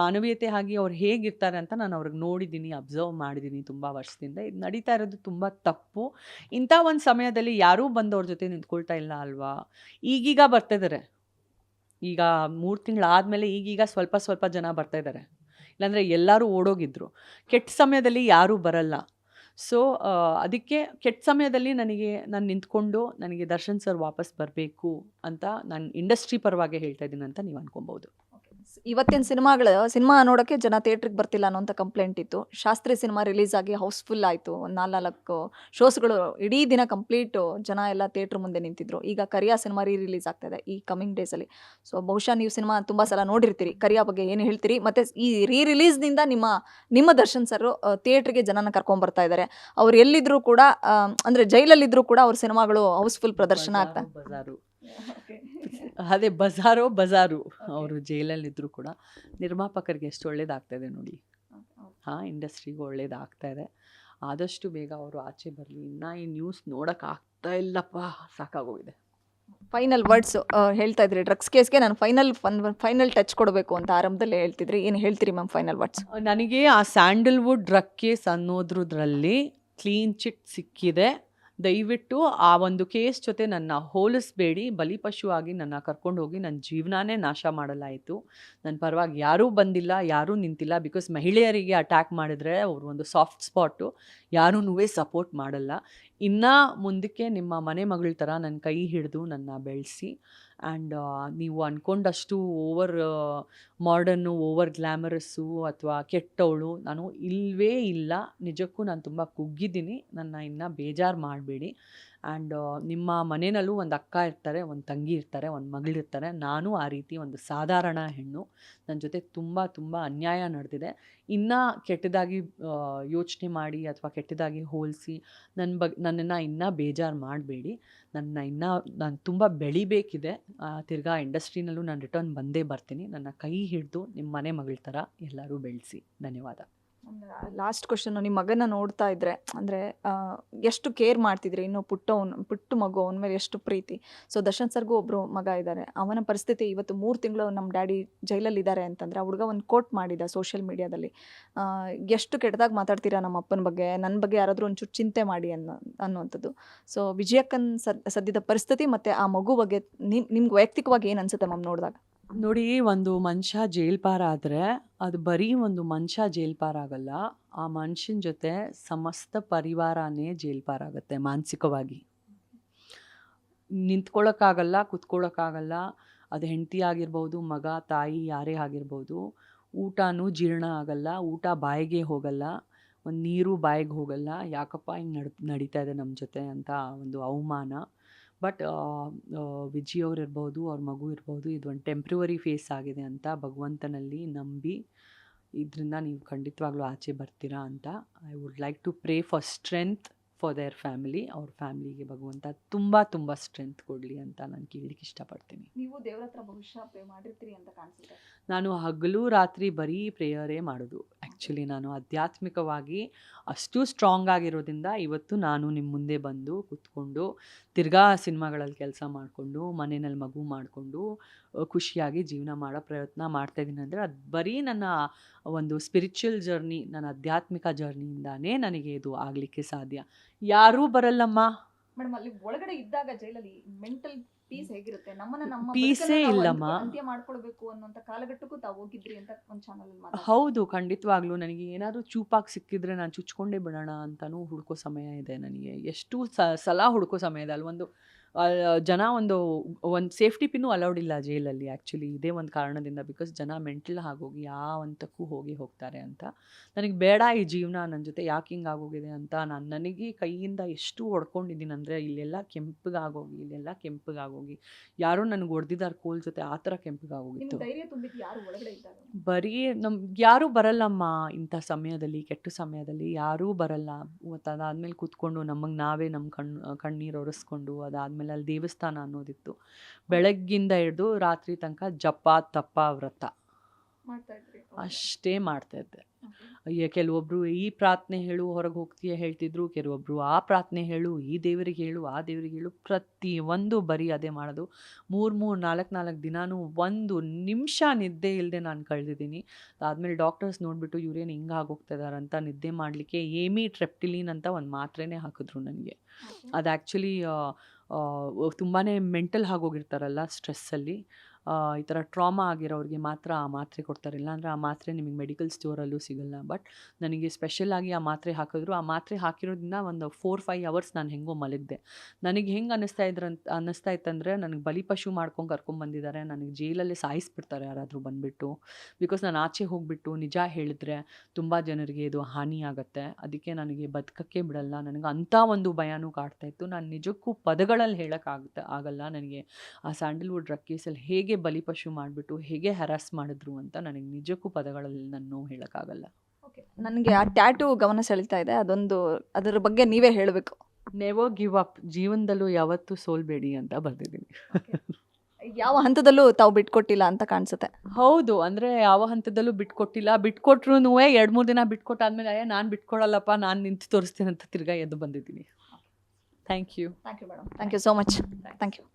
ಮಾನವೀಯತೆ ಆಗಿ ಅವ್ರು ಹೇಗಿರ್ತಾರೆ ಅಂತ ನಾನು ಅವ್ರಿಗೆ ನೋಡಿದ್ದೀನಿ, ಅಬ್ಸರ್ವ್ ಮಾಡಿದ್ದೀನಿ ತುಂಬ ವರ್ಷದಿಂದ. ಇದು ನಡೀತಾ ಇರೋದು ತುಂಬ ತಪ್ಪು. ಇಂಥ ಒಂದು ಸಮಯದಲ್ಲಿ ಯಾರೂ ಬಂದು ಅವ್ರ ಜೊತೆ ನಿಂತ್ಕೊಳ್ತಾ ಇಲ್ಲ ಅಲ್ವಾ? ಈಗೀಗ ಬರ್ತಾಯಿದ್ದಾರೆ. ಈಗ 3 ತಿಂಗಳಾದಮೇಲೆ ಈಗೀಗ ಸ್ವಲ್ಪ ಸ್ವಲ್ಪ ಜನ ಬರ್ತಾಯಿದ್ದಾರೆ. ಇಲ್ಲಾಂದರೆ ಎಲ್ಲರೂ ಓಡೋಗಿದ್ರು. ಕೆಟ್ಟ ಸಮಯದಲ್ಲಿ ಯಾರೂ ಬರಲ್ಲ. ಸೊ ಅದಕ್ಕೆ ಕೆಟ್ಟ ಸಮಯದಲ್ಲಿ ನಾನು ನಿಂತ್ಕೊಂಡು ನನಗೆ ದರ್ಶನ್ ಸರ್ ವಾಪಸ್ ಬರಬೇಕು ಅಂತ ನಾನು ಇಂಡಸ್ಟ್ರಿ ಪರವಾಗಿ ಹೇಳ್ತಾ ಇದ್ದೀನಿ ಅಂತ ನೀವು ಅನ್ಕೊಬೋದು. ಇವತ್ತಿನ ಸಿನಿಮಾ ನೋಡೋಕ್ಕೆ ಜನ ಥಿಯೇಟ್ರಿಗೆ ಬರ್ತಿಲ್ಲ ಅನ್ನೋಂಥ ಕಂಪ್ಲೇಂಟ್ ಇತ್ತು. ಶಾಸ್ತ್ರಿ ಸಿನಿಮಾ ರಿಲೀಸ್ ಆಗಿ ಹೌಸ್ಫುಲ್ ಆಯಿತು. ಒಂದು 4 ಶೋಸ್ಗಳು ಇಡೀ ದಿನ ಕಂಪ್ಲೀಟು ಜನ ಎಲ್ಲ ಥಿಯೇಟ್ರ್ ಮುಂದೆ ನಿಂತಿದ್ರು. ಈಗ ಕರಿಯಾ ಸಿನಿಮಾ ರಿಲೀಸ್ ಆಗ್ತಾಯಿದೆ ಈ ಕಮಿಂಗ್ ಡೇಸಲ್ಲಿ. ಸೊ ಬಹುಶಃ ನೀವು ಸಿನಿಮಾ ತುಂಬ ಸಲ ನೋಡಿರ್ತೀರಿ. ಕರಿಯಾ ಬಗ್ಗೆ ಏನು ಹೇಳ್ತೀರಿ? ಮತ್ತು ಈ ರಿಲೀಸ್ನಿಂದ ನಿಮ್ಮ ದರ್ಶನ್ ಸರ್ ಥಿಯೇಟ್ರಿಗೆ ಜನನ ಕರ್ಕೊಂಬರ್ತಾ ಇದ್ದಾರೆ. ಅವ್ರು ಎಲ್ಲಿದ್ದರೂ ಕೂಡ ಅಂದರೆ ಜೈಲಲ್ಲಿದ್ದರೂ ಕೂಡ ಅವ್ರ ಸಿನಿಮಾಗಳು ಹೌಸ್ಫುಲ್ ಪ್ರದರ್ಶನ ಆಗ್ತಾ ಬಜಾರು ಅದೇ ಬಜಾರು ಅವರು ಜೈಲಲ್ಲಿದ್ದರೂ ಕೂಡ ನಿರ್ಮಾಪಕರಿಗೆ ಎಷ್ಟು ಒಳ್ಳೇದಾಗ್ತಾಯಿದೆ ನೋಡಿ. ಹಾಂ, ಇಂಡಸ್ಟ್ರಿಗೂ ಒಳ್ಳೇದಾಗ್ತಾ ಇದೆ. ಆದಷ್ಟು ಬೇಗ ಅವರು ಆಚೆ ಬರಲಿ. ಇನ್ನು ಈ ನ್ಯೂಸ್ ನೋಡೋಕ್ಕಾಗ್ತಾ ಇಲ್ಲಪ್ಪ, ಸಾಕಾಗೋಗಿದೆ. ಫೈನಲ್ ವರ್ಡ್ಸ್ ಹೇಳ್ತಾ ಇದ್ರಿ. ಡ್ರಗ್ಸ್ ಕೇಸ್ಗೆ ನಾನು ಫೈನಲ್ ಟಚ್ ಕೊಡಬೇಕು ಅಂತ ಆರಂಭದಲ್ಲಿ ಹೇಳ್ತಿದ್ರಿ. ಏನು ಹೇಳ್ತೀರಿ ಮ್ಯಾಮ್ ಫೈನಲ್ ವರ್ಡ್ಸ್? ನನಗೆ ಆ ಸ್ಯಾಂಡಲ್ವುಡ್ ಡ್ರಗ್ ಕೇಸ್ ಅನ್ನೋದ್ರಲ್ಲಿ ಕ್ಲೀನ್ ಚಿಟ್ ಸಿಕ್ಕಿದೆ. ದಯವಿಟ್ಟು ಆ ಒಂದು ಕೇಸ್ ಜೊತೆ ನನ್ನ ಹೋಲಿಸ್ಬೇಡಿ. ಬಲಿಪಶು ಆಗಿ ನನ್ನ ಕರ್ಕೊಂಡು ಹೋಗಿ ನನ್ನ ಜೀವನನೇ ನಾಶ ಮಾಡಲಾಯಿತು. ನನ್ನ ಪರವಾಗಿ ಯಾರೂ ಬಂದಿಲ್ಲ, ಯಾರೂ ನಿಂತಿಲ್ಲ. ಬಿಕಾಸ್ ಮಹಿಳೆಯರಿಗೆ ಅಟ್ಯಾಕ್ ಮಾಡಿದ್ರೆ ಅವರು ಒಂದು ಸಾಫ್ಟ್ ಸ್ಪಾಟು, ಯಾರೂ ಸಪೋರ್ಟ್ ಮಾಡಲ್ಲ. ಇನ್ನು ಮುಂದಕ್ಕೆ ನಿಮ್ಮ ಮನೆ ಮಗಳ ಥರ ನನ್ನ ಕೈ ಹಿಡಿದು ನನ್ನ ಬೆಳೆಸಿ. ಆ್ಯಂಡ್ ನೀವು ಅಂದ್ಕೊಂಡಷ್ಟು ಓವರ್ ಮಾಡರ್ನು, ಓವರ್ ಗ್ಲ್ಯಾಮರಸ್ಸು ಅಥವಾ ಕೆಟ್ಟವಳು ನಾನು ಇಲ್ಲವೇ ಇಲ್ಲ. ನಿಜಕ್ಕೂ ನಾನು ತುಂಬ ಕುಗ್ಗಿದ್ದೀನಿ. ನನ್ನ ಇನ್ನು ಬೇಜಾರು ಮಾಡಬೇಡಿ. ಆ್ಯಂಡ್ ನಿಮ್ಮ ಮನೆಯಲ್ಲೂ ಒಂದು ಅಕ್ಕ ಇರ್ತಾರೆ, ಒಂದು ತಂಗಿ ಇರ್ತಾರೆ, ಒಂದು ಮಗಳಿರ್ತಾರೆ. ನಾನು ಆ ರೀತಿ ಒಂದು ಸಾಧಾರಣ ಹೆಣ್ಣು. ನನ್ನ ಜೊತೆ ತುಂಬ ತುಂಬ ಅನ್ಯಾಯ ನಡೆದಿದೆ. ಇನ್ನೂ ಕೆಟ್ಟದಾಗಿ ಯೋಚನೆ ಮಾಡಿ ಅಥವಾ ಕೆಟ್ಟದಾಗಿ ಹೋಲಿಸಿ ನನ್ನನ್ನು ಇನ್ನೂ ಬೇಜಾರು ಮಾಡಬೇಡಿ. ನಾನು ತುಂಬ ಬೆಳಿಬೇಕಿದೆ. ತಿರ್ಗಾ ಇಂಡಸ್ಟ್ರಿನಲ್ಲೂ ನಾನು ರಿಟರ್ನ್ ಬಂದೇ ಬರ್ತೀನಿ. ನನ್ನ ಕೈ ಹಿಡಿದು ನಿಮ್ಮ ಮನೆ ಮಗಳ ಥರ ಎಲ್ಲರೂ ಬೆಳೆಸಿ. ಧನ್ಯವಾದ. ಲಾಸ್ಟ್ ಕ್ವಶನ್, ನಿಮ್ಮ ಮಗನ ನೋಡ್ತಾ ಇದ್ರೆ ಅಂದರೆ ಎಷ್ಟು ಕೇರ್ ಮಾಡ್ತಿದ್ರಿ? ಇನ್ನು ಪುಟ್ಟ ಮಗು, ಅವನ ಮೇಲೆ ಎಷ್ಟು ಪ್ರೀತಿ. ಸೊ ದರ್ಶನ್ ಸರ್ಗೂ ಒಬ್ಬರು ಮಗ ಇದ್ದಾರೆ, ಅವನ ಪರಿಸ್ಥಿತಿ ಇವತ್ತು 3 ತಿಂಗಳು ನಮ್ಮ ಡ್ಯಾಡಿ ಜೈಲಲ್ಲಿದ್ದಾರೆ ಅಂತಂದರೆ ಆ ಹುಡುಗ ಒಂದು ಕೋಟ್ ಮಾಡಿದ ಸೋಷಿಯಲ್ ಮೀಡಿಯಾದಲ್ಲಿ. ಎಷ್ಟು ಕೆಟ್ಟದಾಗಿ ಮಾತಾಡ್ತೀರಾ ನಮ್ಮ ಅಪ್ಪನ ಬಗ್ಗೆ, ನನ್ನ ಬಗ್ಗೆ ಯಾರಾದರೂ ಒಂಚೂರು ಚಿಂತೆ ಮಾಡಿ ಅನ್ನುವಂಥದ್ದು. ಸೊ ವಿಜಯಕ್ಕನ್ ಸದ್ಯದ ಪರಿಸ್ಥಿತಿ ಮತ್ತು ಆ ಮಗು ಬಗ್ಗೆ ನಿಮ್ಗೆ ವೈಯಕ್ತಿಕವಾಗಿ ಏನು ಅನ್ಸುತ್ತೆ ಮ್ಯಾಮ್ ನೋಡಿದಾಗ? ನೋಡಿ, ಒಂದು ಮನುಷ್ಯ ಜೈಲ್ಪಾರ ಆದರೆ ಅದು ಬರೀ ಒಂದು ಮನುಷ್ಯ ಜೈಲ್ಪಾರ ಆಗಲ್ಲ, ಆ ಮನುಷ್ಯನ ಜೊತೆ ಸಮಸ್ತ ಪರಿವಾರನೇ ಜೈಲ್ಪಾರ ಆಗುತ್ತೆ ಮಾನಸಿಕವಾಗಿ. ನಿಂತ್ಕೊಳ್ಳೋಕ್ಕಾಗಲ್ಲ, ಕುತ್ಕೊಳ್ಳೋಕ್ಕಾಗಲ್ಲ. ಅದು ಹೆಂಡತಿ ಆಗಿರ್ಬೋದು, ಮಗ, ತಾಯಿ, ಯಾರೇ ಆಗಿರ್ಬೋದು. ಊಟನೂ ಜೀರ್ಣ ಆಗಲ್ಲ, ಊಟ ಬಾಯಿಗೆ ಹೋಗಲ್ಲ, ಒಂದು ನೀರು ಬಾಯಿಗೆ ಹೋಗಲ್ಲ. ಯಾಕಪ್ಪ ಹಿಂಗೆ ನಡೀತಾ ಇದೆ ನಮ್ಮ ಜೊತೆ ಅಂತ ಒಂದು ಅವಮಾನ. ಬಟ್ ವಿಜಿ ಅವ್ರು ಇರ್ಬೋದು, ಅವ್ರ ಮಗು ಇರ್ಬೋದು, ಇದು ಒಂದು ಟೆಂಪ್ರವರಿ ಫೇಸ್ ಆಗಿದೆ ಅಂತ ಭಗವಂತನಲ್ಲಿ ನಂಬಿ ಇದರಿಂದ ನೀವು ಖಂಡಿತವಾಗ್ಲೂ ಆಚೆ ಬರ್ತೀರಾ ಅಂತ I would like to pray for strength for their family. ಅವ್ರ ಫ್ಯಾಮಿಲಿಗೆ ಭಗವಂತ ತುಂಬ ತುಂಬ ಸ್ಟ್ರೆಂತ್ ಕೊಡಲಿ ಅಂತ ನಾನು ಕೇಳಲಿಕ್ಕೆ ಇಷ್ಟಪಡ್ತೀನಿ. ನೀವು ದೇವ್ರ ಹತ್ರ ಬಹುಶಃ ಪ್ರೇ ಮಾಡಿರ್ತೀರಿ ಅಂತ ಕಾಣಿಸುತ್ತೆ. ನಾನು ಹಗಲು ರಾತ್ರಿ ಬರೀ ಪ್ರೇಯರೇ ಮಾಡೋದು. ಆ್ಯಕ್ಚುಲಿ ನಾನು ಆಧ್ಯಾತ್ಮಿಕವಾಗಿ ಅಷ್ಟು ಸ್ಟ್ರಾಂಗ್ ಆಗಿರೋದ್ರಿಂದ ಇವತ್ತು ನಾನು ನಿಮ್ಮ ಮುಂದೆ ಬಂದು ಕೂತ್ಕೊಂಡು ತಿರ್ಗಾ ಸಿನಿಮಾಗಳಲ್ಲಿ ಕೆಲಸ ಮಾಡಿಕೊಂಡು ಮನೆಯಲ್ಲಿ ಮಗು ಮಾಡಿಕೊಂಡು ಖುಷಿಯಾಗಿ ಜೀವನ ಮಾಡೋ ಪ್ರಯತ್ನ ಮಾಡ್ತಾಯಿದ್ದೀನಿ. ಅಂದರೆ ಅದು ಬರೀ ನನ್ನ ಒಂದು ಸ್ಪಿರಿಚುವಲ್ ಜರ್ನಿ, ನನ್ನ ಆಧ್ಯಾತ್ಮಿಕ ಜರ್ನಿಯಿಂದಾನೇ ನನಗೆ ಇದು ಆಗಲಿಕ್ಕೆ ಸಾಧ್ಯ. ಯಾರೂ ಬರಲ್ಲಮ್ಮ ಮೇಡಮ್. ಅಲ್ಲಿ ಒಳಗಡೆ ಇದ್ದಾಗ ಜೈಲಲ್ಲಿ ಮೆಂಟಲ್ ಪೀಸ್ ಹೇಗಿರುತ್ತೆ? ನಮ್ಮ ಪೀಸೇ ಇಲ್ಲಮ್ಮ. ಅಂತ್ಯ ಮಾಡ್ಕೊಳ್ಬೇಕು ಅನ್ನೋಂಥ ಕಾಲಘಟ್ಟಕ್ಕೂ ತಾವು ಹೋಗಿದ್ರಿ ಅಂತ ಒಂದು ಚಾನಲ್ ಮಾತಾಡ್ತಾರೆ. ಹೌದು, ಖಂಡಿತವಾಗ್ಲೂ ನನಗೆ ಏನಾದರೂ ಚೂಪಾಗಿ ಸಿಕ್ಕಿದ್ರೆ ನಾನು ಚುಚ್ಕೊಂಡೇ ಬಿಡೋಣ ಅಂತಲೂ ಹುಡ್ಕೋ ಸಮಯ ಇದೆ ನನಗೆ. ಎಷ್ಟು ಸಲ ಹುಡ್ಕೋ ಸಮಯ ಇದೆ. ಅಲ್ಲಿ ಒಂದು ಜನ ಒಂದು ಸೇಫ್ಟಿ ಪಿನ್ನೂ ಅಲೌಡ್ ಇಲ್ಲ ಜೈಲಲ್ಲಿ ಆ್ಯಕ್ಚುಲಿ. ಇದೇ ಒಂದು ಕಾರಣದಿಂದ, ಬಿಕಾಸ್ ಜನ ಮೆಂಟಲ್ ಆಗೋಗಿ ಯಾವ ಹಂತಕ್ಕೂ ಹೋಗ್ತಾರೆ ಅಂತ. ನನಗೆ ಬೇಡ ಈ ಜೀವನ, ನನ್ನ ಜೊತೆ ಯಾಕೆ ಹಿಂಗೆ ಆಗೋಗಿದೆ ಅಂತ ನನಗೆ ಕೈಯಿಂದ ಎಷ್ಟು ಹೊಡ್ಕೊಂಡಿದ್ದೀನಿ ಅಂದರೆ, ಇಲ್ಲೆಲ್ಲ ಕೆಂಪಗಾಗೋಗಿ, ಇಲ್ಲೆಲ್ಲ ಕೆಂಪಗಾಗೋಗಿ, ಯಾರೋ ನನಗೆ ಹೊಡೆದಿದ್ದಾರೆ ಕೋಲ್ ಜೊತೆ, ಆ ಥರ ಕೆಂಪಗಾಗೋಗಿತ್ತು. ಧೈರ್ಯ ತುಂಬಿದ್ದು ಯಾರು ಒಳಗಡೆ ಇದ್ದಾಗ? ಬರೀ ಯಾರೂ ಬರಲ್ಲಮ್ಮ ಇಂಥ ಸಮಯದಲ್ಲಿ, ಕೆಟ್ಟ ಸಮಯದಲ್ಲಿ ಯಾರೂ ಬರಲ್ಲ. ಮತ್ತು ಅದಾದಮೇಲೆ ಕೂತ್ಕೊಂಡು ನಮಗೆ ನಾವೇ ನಮ್ಮ ಕಣ್ಣೀರು ಒರೆಸ್ಕೊಂಡು, ಅದಾದಮೇಲೆ ಅಲ್ಲಿ ದೇವಸ್ಥಾನ ಅನ್ನೋದಿತ್ತು. ಬೆಳಗ್ಗಿಂದ ಹಿಡಿದು ರಾತ್ರಿ ತನಕ ಜಪ ತಪ ವ್ರತ ಅಷ್ಟೇ ಮಾಡ್ತಾಯಿದ್ದೆ. ಕೆಲವೊಬ್ಬರು ಈ ಪ್ರಾರ್ಥನೆ ಹೇಳು, ಹೊರಗೆ ಹೋಗ್ತೀಯ ಹೇಳ್ತಿದ್ರು. ಕೆಲವೊಬ್ಬರು ಆ ಪ್ರಾರ್ಥನೆ ಹೇಳು, ಈ ದೇವರಿಗೆ ಹೇಳು, ಆ ದೇವರಿಗೆ ಹೇಳು. ಪ್ರತಿಯೊಂದು ಬರೀ ಅದೇ ಮಾಡೋದು. 3-4 ದಿನಾನೂ ಒಂದು ನಿಮಿಷ ನಿದ್ದೆ ಇಲ್ಲದೆ ನಾನು ಕಳೆದಿದ್ದೀನಿ. ಅದಾದಮೇಲೆ ಡಾಕ್ಟರ್ಸ್ ನೋಡಿಬಿಟ್ಟು ಇವ್ರೇನು ಹಿಂಗೆ ಆಗೋಗ್ತಿದ್ದಾರೆ ಅಂತ ನಿದ್ದೆ ಮಾಡಲಿಕ್ಕೆ ಏಮಿಟ್ರೆಪ್ಟಿಲಿನ್ ಅಂತ ಒಂದು ಮಾತ್ರೆನೇ ಹಾಕಿದ್ರು ನನಗೆ. ಅದು ಆ್ಯಕ್ಚುಲಿ ತುಂಬಾ ಮೆಂಟಲ್ ಆಗೋಗಿರ್ತಾರಲ್ಲ ಸ್ಟ್ರೆಸ್ಸಲ್ಲಿ, ಈ ಥರ ಟ್ರಾಮಾ ಆಗಿರೋರಿಗೆ ಮಾತ್ರ ಆ ಮಾತ್ರೆ ಕೊಡ್ತಾರೆ. ಇಲ್ಲಾಂದರೆ ಆ ಮಾತ್ರೆ ನಿಮಗೆ ಮೆಡಿಕಲ್ ಸ್ಟೋರಲ್ಲೂ ಸಿಗಲ್ಲ. ಬಟ್ ನನಗೆ ಸ್ಪೆಷಲಾಗಿ ಆ ಮಾತ್ರೆ ಹಾಕಿದ್ರು. ಆ ಮಾತ್ರೆ ಹಾಕಿರೋದ್ರಿಂದ ಒಂದು 4-5 ಅವರ್ಸ್ ನಾನು ಹೆಂಗೋ ಮಲಗಿದೆ. ನನಗೆ ಹೆಂಗೆ ಅನ್ನಿಸ್ತಾ ಇತ್ತಂದರೆ, ನನಗೆ ಬಲಿಪಶು ಮಾಡ್ಕೊಂಡು ಕರ್ಕೊಂಬಂದಿದ್ದಾರೆ, ನನಗೆ ಜೈಲಲ್ಲಿ ಸಾಯಿಸ್ಬಿಡ್ತಾರೆ ಯಾರಾದರೂ ಬಂದುಬಿಟ್ಟು. ಬಿಕಾಸ್ ನಾನು ಆಚೆ ಹೋಗಿಬಿಟ್ಟು ನಿಜ ಹೇಳಿದ್ರೆ ತುಂಬ ಜನರಿಗೆ ಇದು ಹಾನಿ ಆಗುತ್ತೆ. ಅದಕ್ಕೆ ನನಗೆ ಬದುಕಕ್ಕೆ ಬಿಡಲ್ಲ. ನನಗೆ ಅಂಥ ಒಂದು ಭಯನೂ ಕಾಡ್ತಾಯಿತ್ತು. ನಾನು ನಿಜಕ್ಕೂ ಪದಗಳಲ್ಲಿ ಆಗಲ್ಲ ನನಗೆ ಆ ಸ್ಯಾಂಡಲ್ವುಡ್ ಡ್ರಗ್ ಕೇಸಲ್ಲಿ ಹೇಗೆ ಬಲಿಪಶು ಮಾಡಿಬಿಟ್ಟು ಹೇಗೆ ಹ್ಯಾರಾಸ್ ಮಾಡಿದ್ರು ಅಂತ ನನಗೆ ನಿಜಕ್ಕೂ ಪದಗಳಲ್ಲಿ ನಾನು ಹೇಳೋಕ್ಕಾಗಲ್ಲ. ನನಗೆ ಆ ಟ್ಯಾಟೂ ಗಮನ ಸೆಳೀತಾ ಇದೆ, ಅದರ ಬಗ್ಗೆ ನೀವೇ ಹೇಳಬೇಕು. ನೆವರ್ ಗಿವ್ ಅಪ್, ಜೀವನದಲ್ಲೂ ಯಾವತ್ತೂ ಸೋಲ್ಬೇಡಿ ಅಂತ ಬರೆದಿದ್ದೀನಿ. ಯಾವ ಹಂತದಲ್ಲೂ ತಾವು ಬಿಟ್ಕೊಟ್ಟಿಲ್ಲ ಅಂತ ಕಾಣಿಸುತ್ತೆ. ಹೌದು, ಅಂದರೆ ಯಾವ ಹಂತದಲ್ಲೂ ಬಿಟ್ಕೊಟ್ಟಿಲ್ಲ. ಬಿಟ್ಕೊಟ್ರು 2-3 ದಿನ ಬಿಟ್ಕೊಟ್ಟಾದ್ಮೇಲೆ ನಾನು ಬಿಟ್ಕೊಡಲ್ಲಪ್ಪ, ನಾನು ನಿಂತು ತೋರಿಸ್ತೀನಿ ಅಂತ ತಿರ್ಗಾ ಎದ್ದು ಬಂದಿದ್ದೀನಿ. Thank you madam. Thank you so much. Thank you.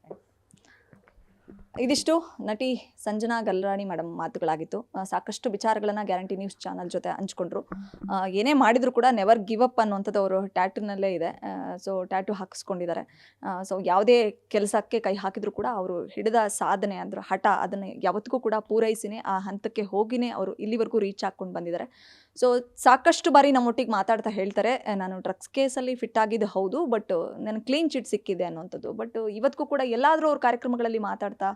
ಇದಿಷ್ಟು ನಟಿ ಸಂಜನಾ ಗಲ್ರಾಣಿ ಮೇಡಮ್ ಮಾತುಗಳಾಗಿತ್ತು. ಸಾಕಷ್ಟು ವಿಚಾರಗಳನ್ನು ಗ್ಯಾರಂಟಿ ನ್ಯೂಸ್ ಚಾನಲ್ ಜೊತೆ ಹಂಚ್ಕೊಂಡ್ರು. ಏನೇ ಮಾಡಿದ್ರು ಕೂಡ ನೆವರ್ ಗಿವ್ ಅಪ್ ಅನ್ನುವಂಥದ್ದು ಅವರು ಟ್ಯಾಟೂನಲ್ಲೇ ಇದೆ. So tattoo ಹಾಕಿಸ್ಕೊಂಡಿದ್ದಾರೆ. ಸೊ ಯಾವುದೇ ಕೆಲಸಕ್ಕೆ ಕೈ ಹಾಕಿದ್ರು ಕೂಡ ಅವರು ಹಿಡಿದ ಸಾಧನೆ ಅಂದ್ರೆ ಹಠ, ಅದನ್ನು ಯಾವತ್ತಿಗೂ ಕೂಡ ಪೂರೈಸಿನೇ ಆ ಹಂತಕ್ಕೆ ಹೋಗಿನೇ ಅವರು ಇಲ್ಲಿವರೆಗೂ ರೀಚ್ ಹಾಕ್ಕೊಂಡು ಬಂದಿದ್ದಾರೆ. ಸೊ ಸಾಕಷ್ಟು ಬಾರಿ ನಮ್ಮೊಟ್ಟಿಗೆ ಮಾತಾಡ್ತಾ ಹೇಳ್ತಾರೆ, ನಾನು ಡ್ರಗ್ಸ್ ಕೇಸಲ್ಲಿ ಫಿಟ್ ಆಗಿದ್ದು ಹೌದು, ಬಟ್ ನನಗೆ ಕ್ಲೀನ್ ಚಿಟ್ ಸಿಕ್ಕಿದೆ ಅನ್ನುವಂಥದ್ದು. ಬಟ್ ಇವತ್ತಿಗೂ ಕೂಡ ಎಲ್ಲಾದರೂ ಅವ್ರ ಕಾರ್ಯಕ್ರಮಗಳಲ್ಲಿ ಮಾತಾಡ್ತಾ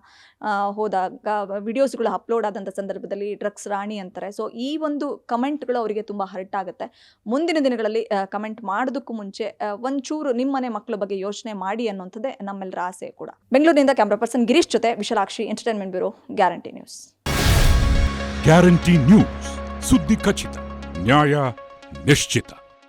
ಹೋದಾಗ ವಿಡಿಯೋಸ್ಗಳು ಅಪ್ಲೋಡ್ ಆದಂಥ ಸಂದರ್ಭದಲ್ಲಿ ಡ್ರಗ್ಸ್ ರಾಣಿ ಅಂತಾರೆ. ಸೊ ಈ ಒಂದು ಕಮೆಂಟ್ಗಳು ಅವರಿಗೆ ತುಂಬ ಹರ್ಟ್ ಆಗುತ್ತೆ. ಮುಂದಿನ ದಿನಗಳಲ್ಲಿ ಕಮೆಂಟ್ ಮಾಡೋದಕ್ಕೂ ಮುಂಚೆ ಒಂಚೂರು ನಿಮ್ಮನೆ ಮಕ್ಕಳ ಬಗ್ಗೆ ಯೋಚನೆ ಮಾಡಿ ಅನ್ನುವಂಥದ್ದೇ ನಮ್ಮೆಲ್ಲರ ಆಸೆ ಕೂಡ. ಬೆಂಗಳೂರಿನಿಂದ ಕ್ಯಾಮ್ರಾ ಪರ್ಸನ್ ಗಿರೀಶ್ ಜೊತೆ Vishalakshi, entertainment bureau, guarantee news. Guarantee news, ಸುದ್ದಿ ಖಚಿತ, ನ್ಯಾಯ ನಿಶ್ಚಿತ.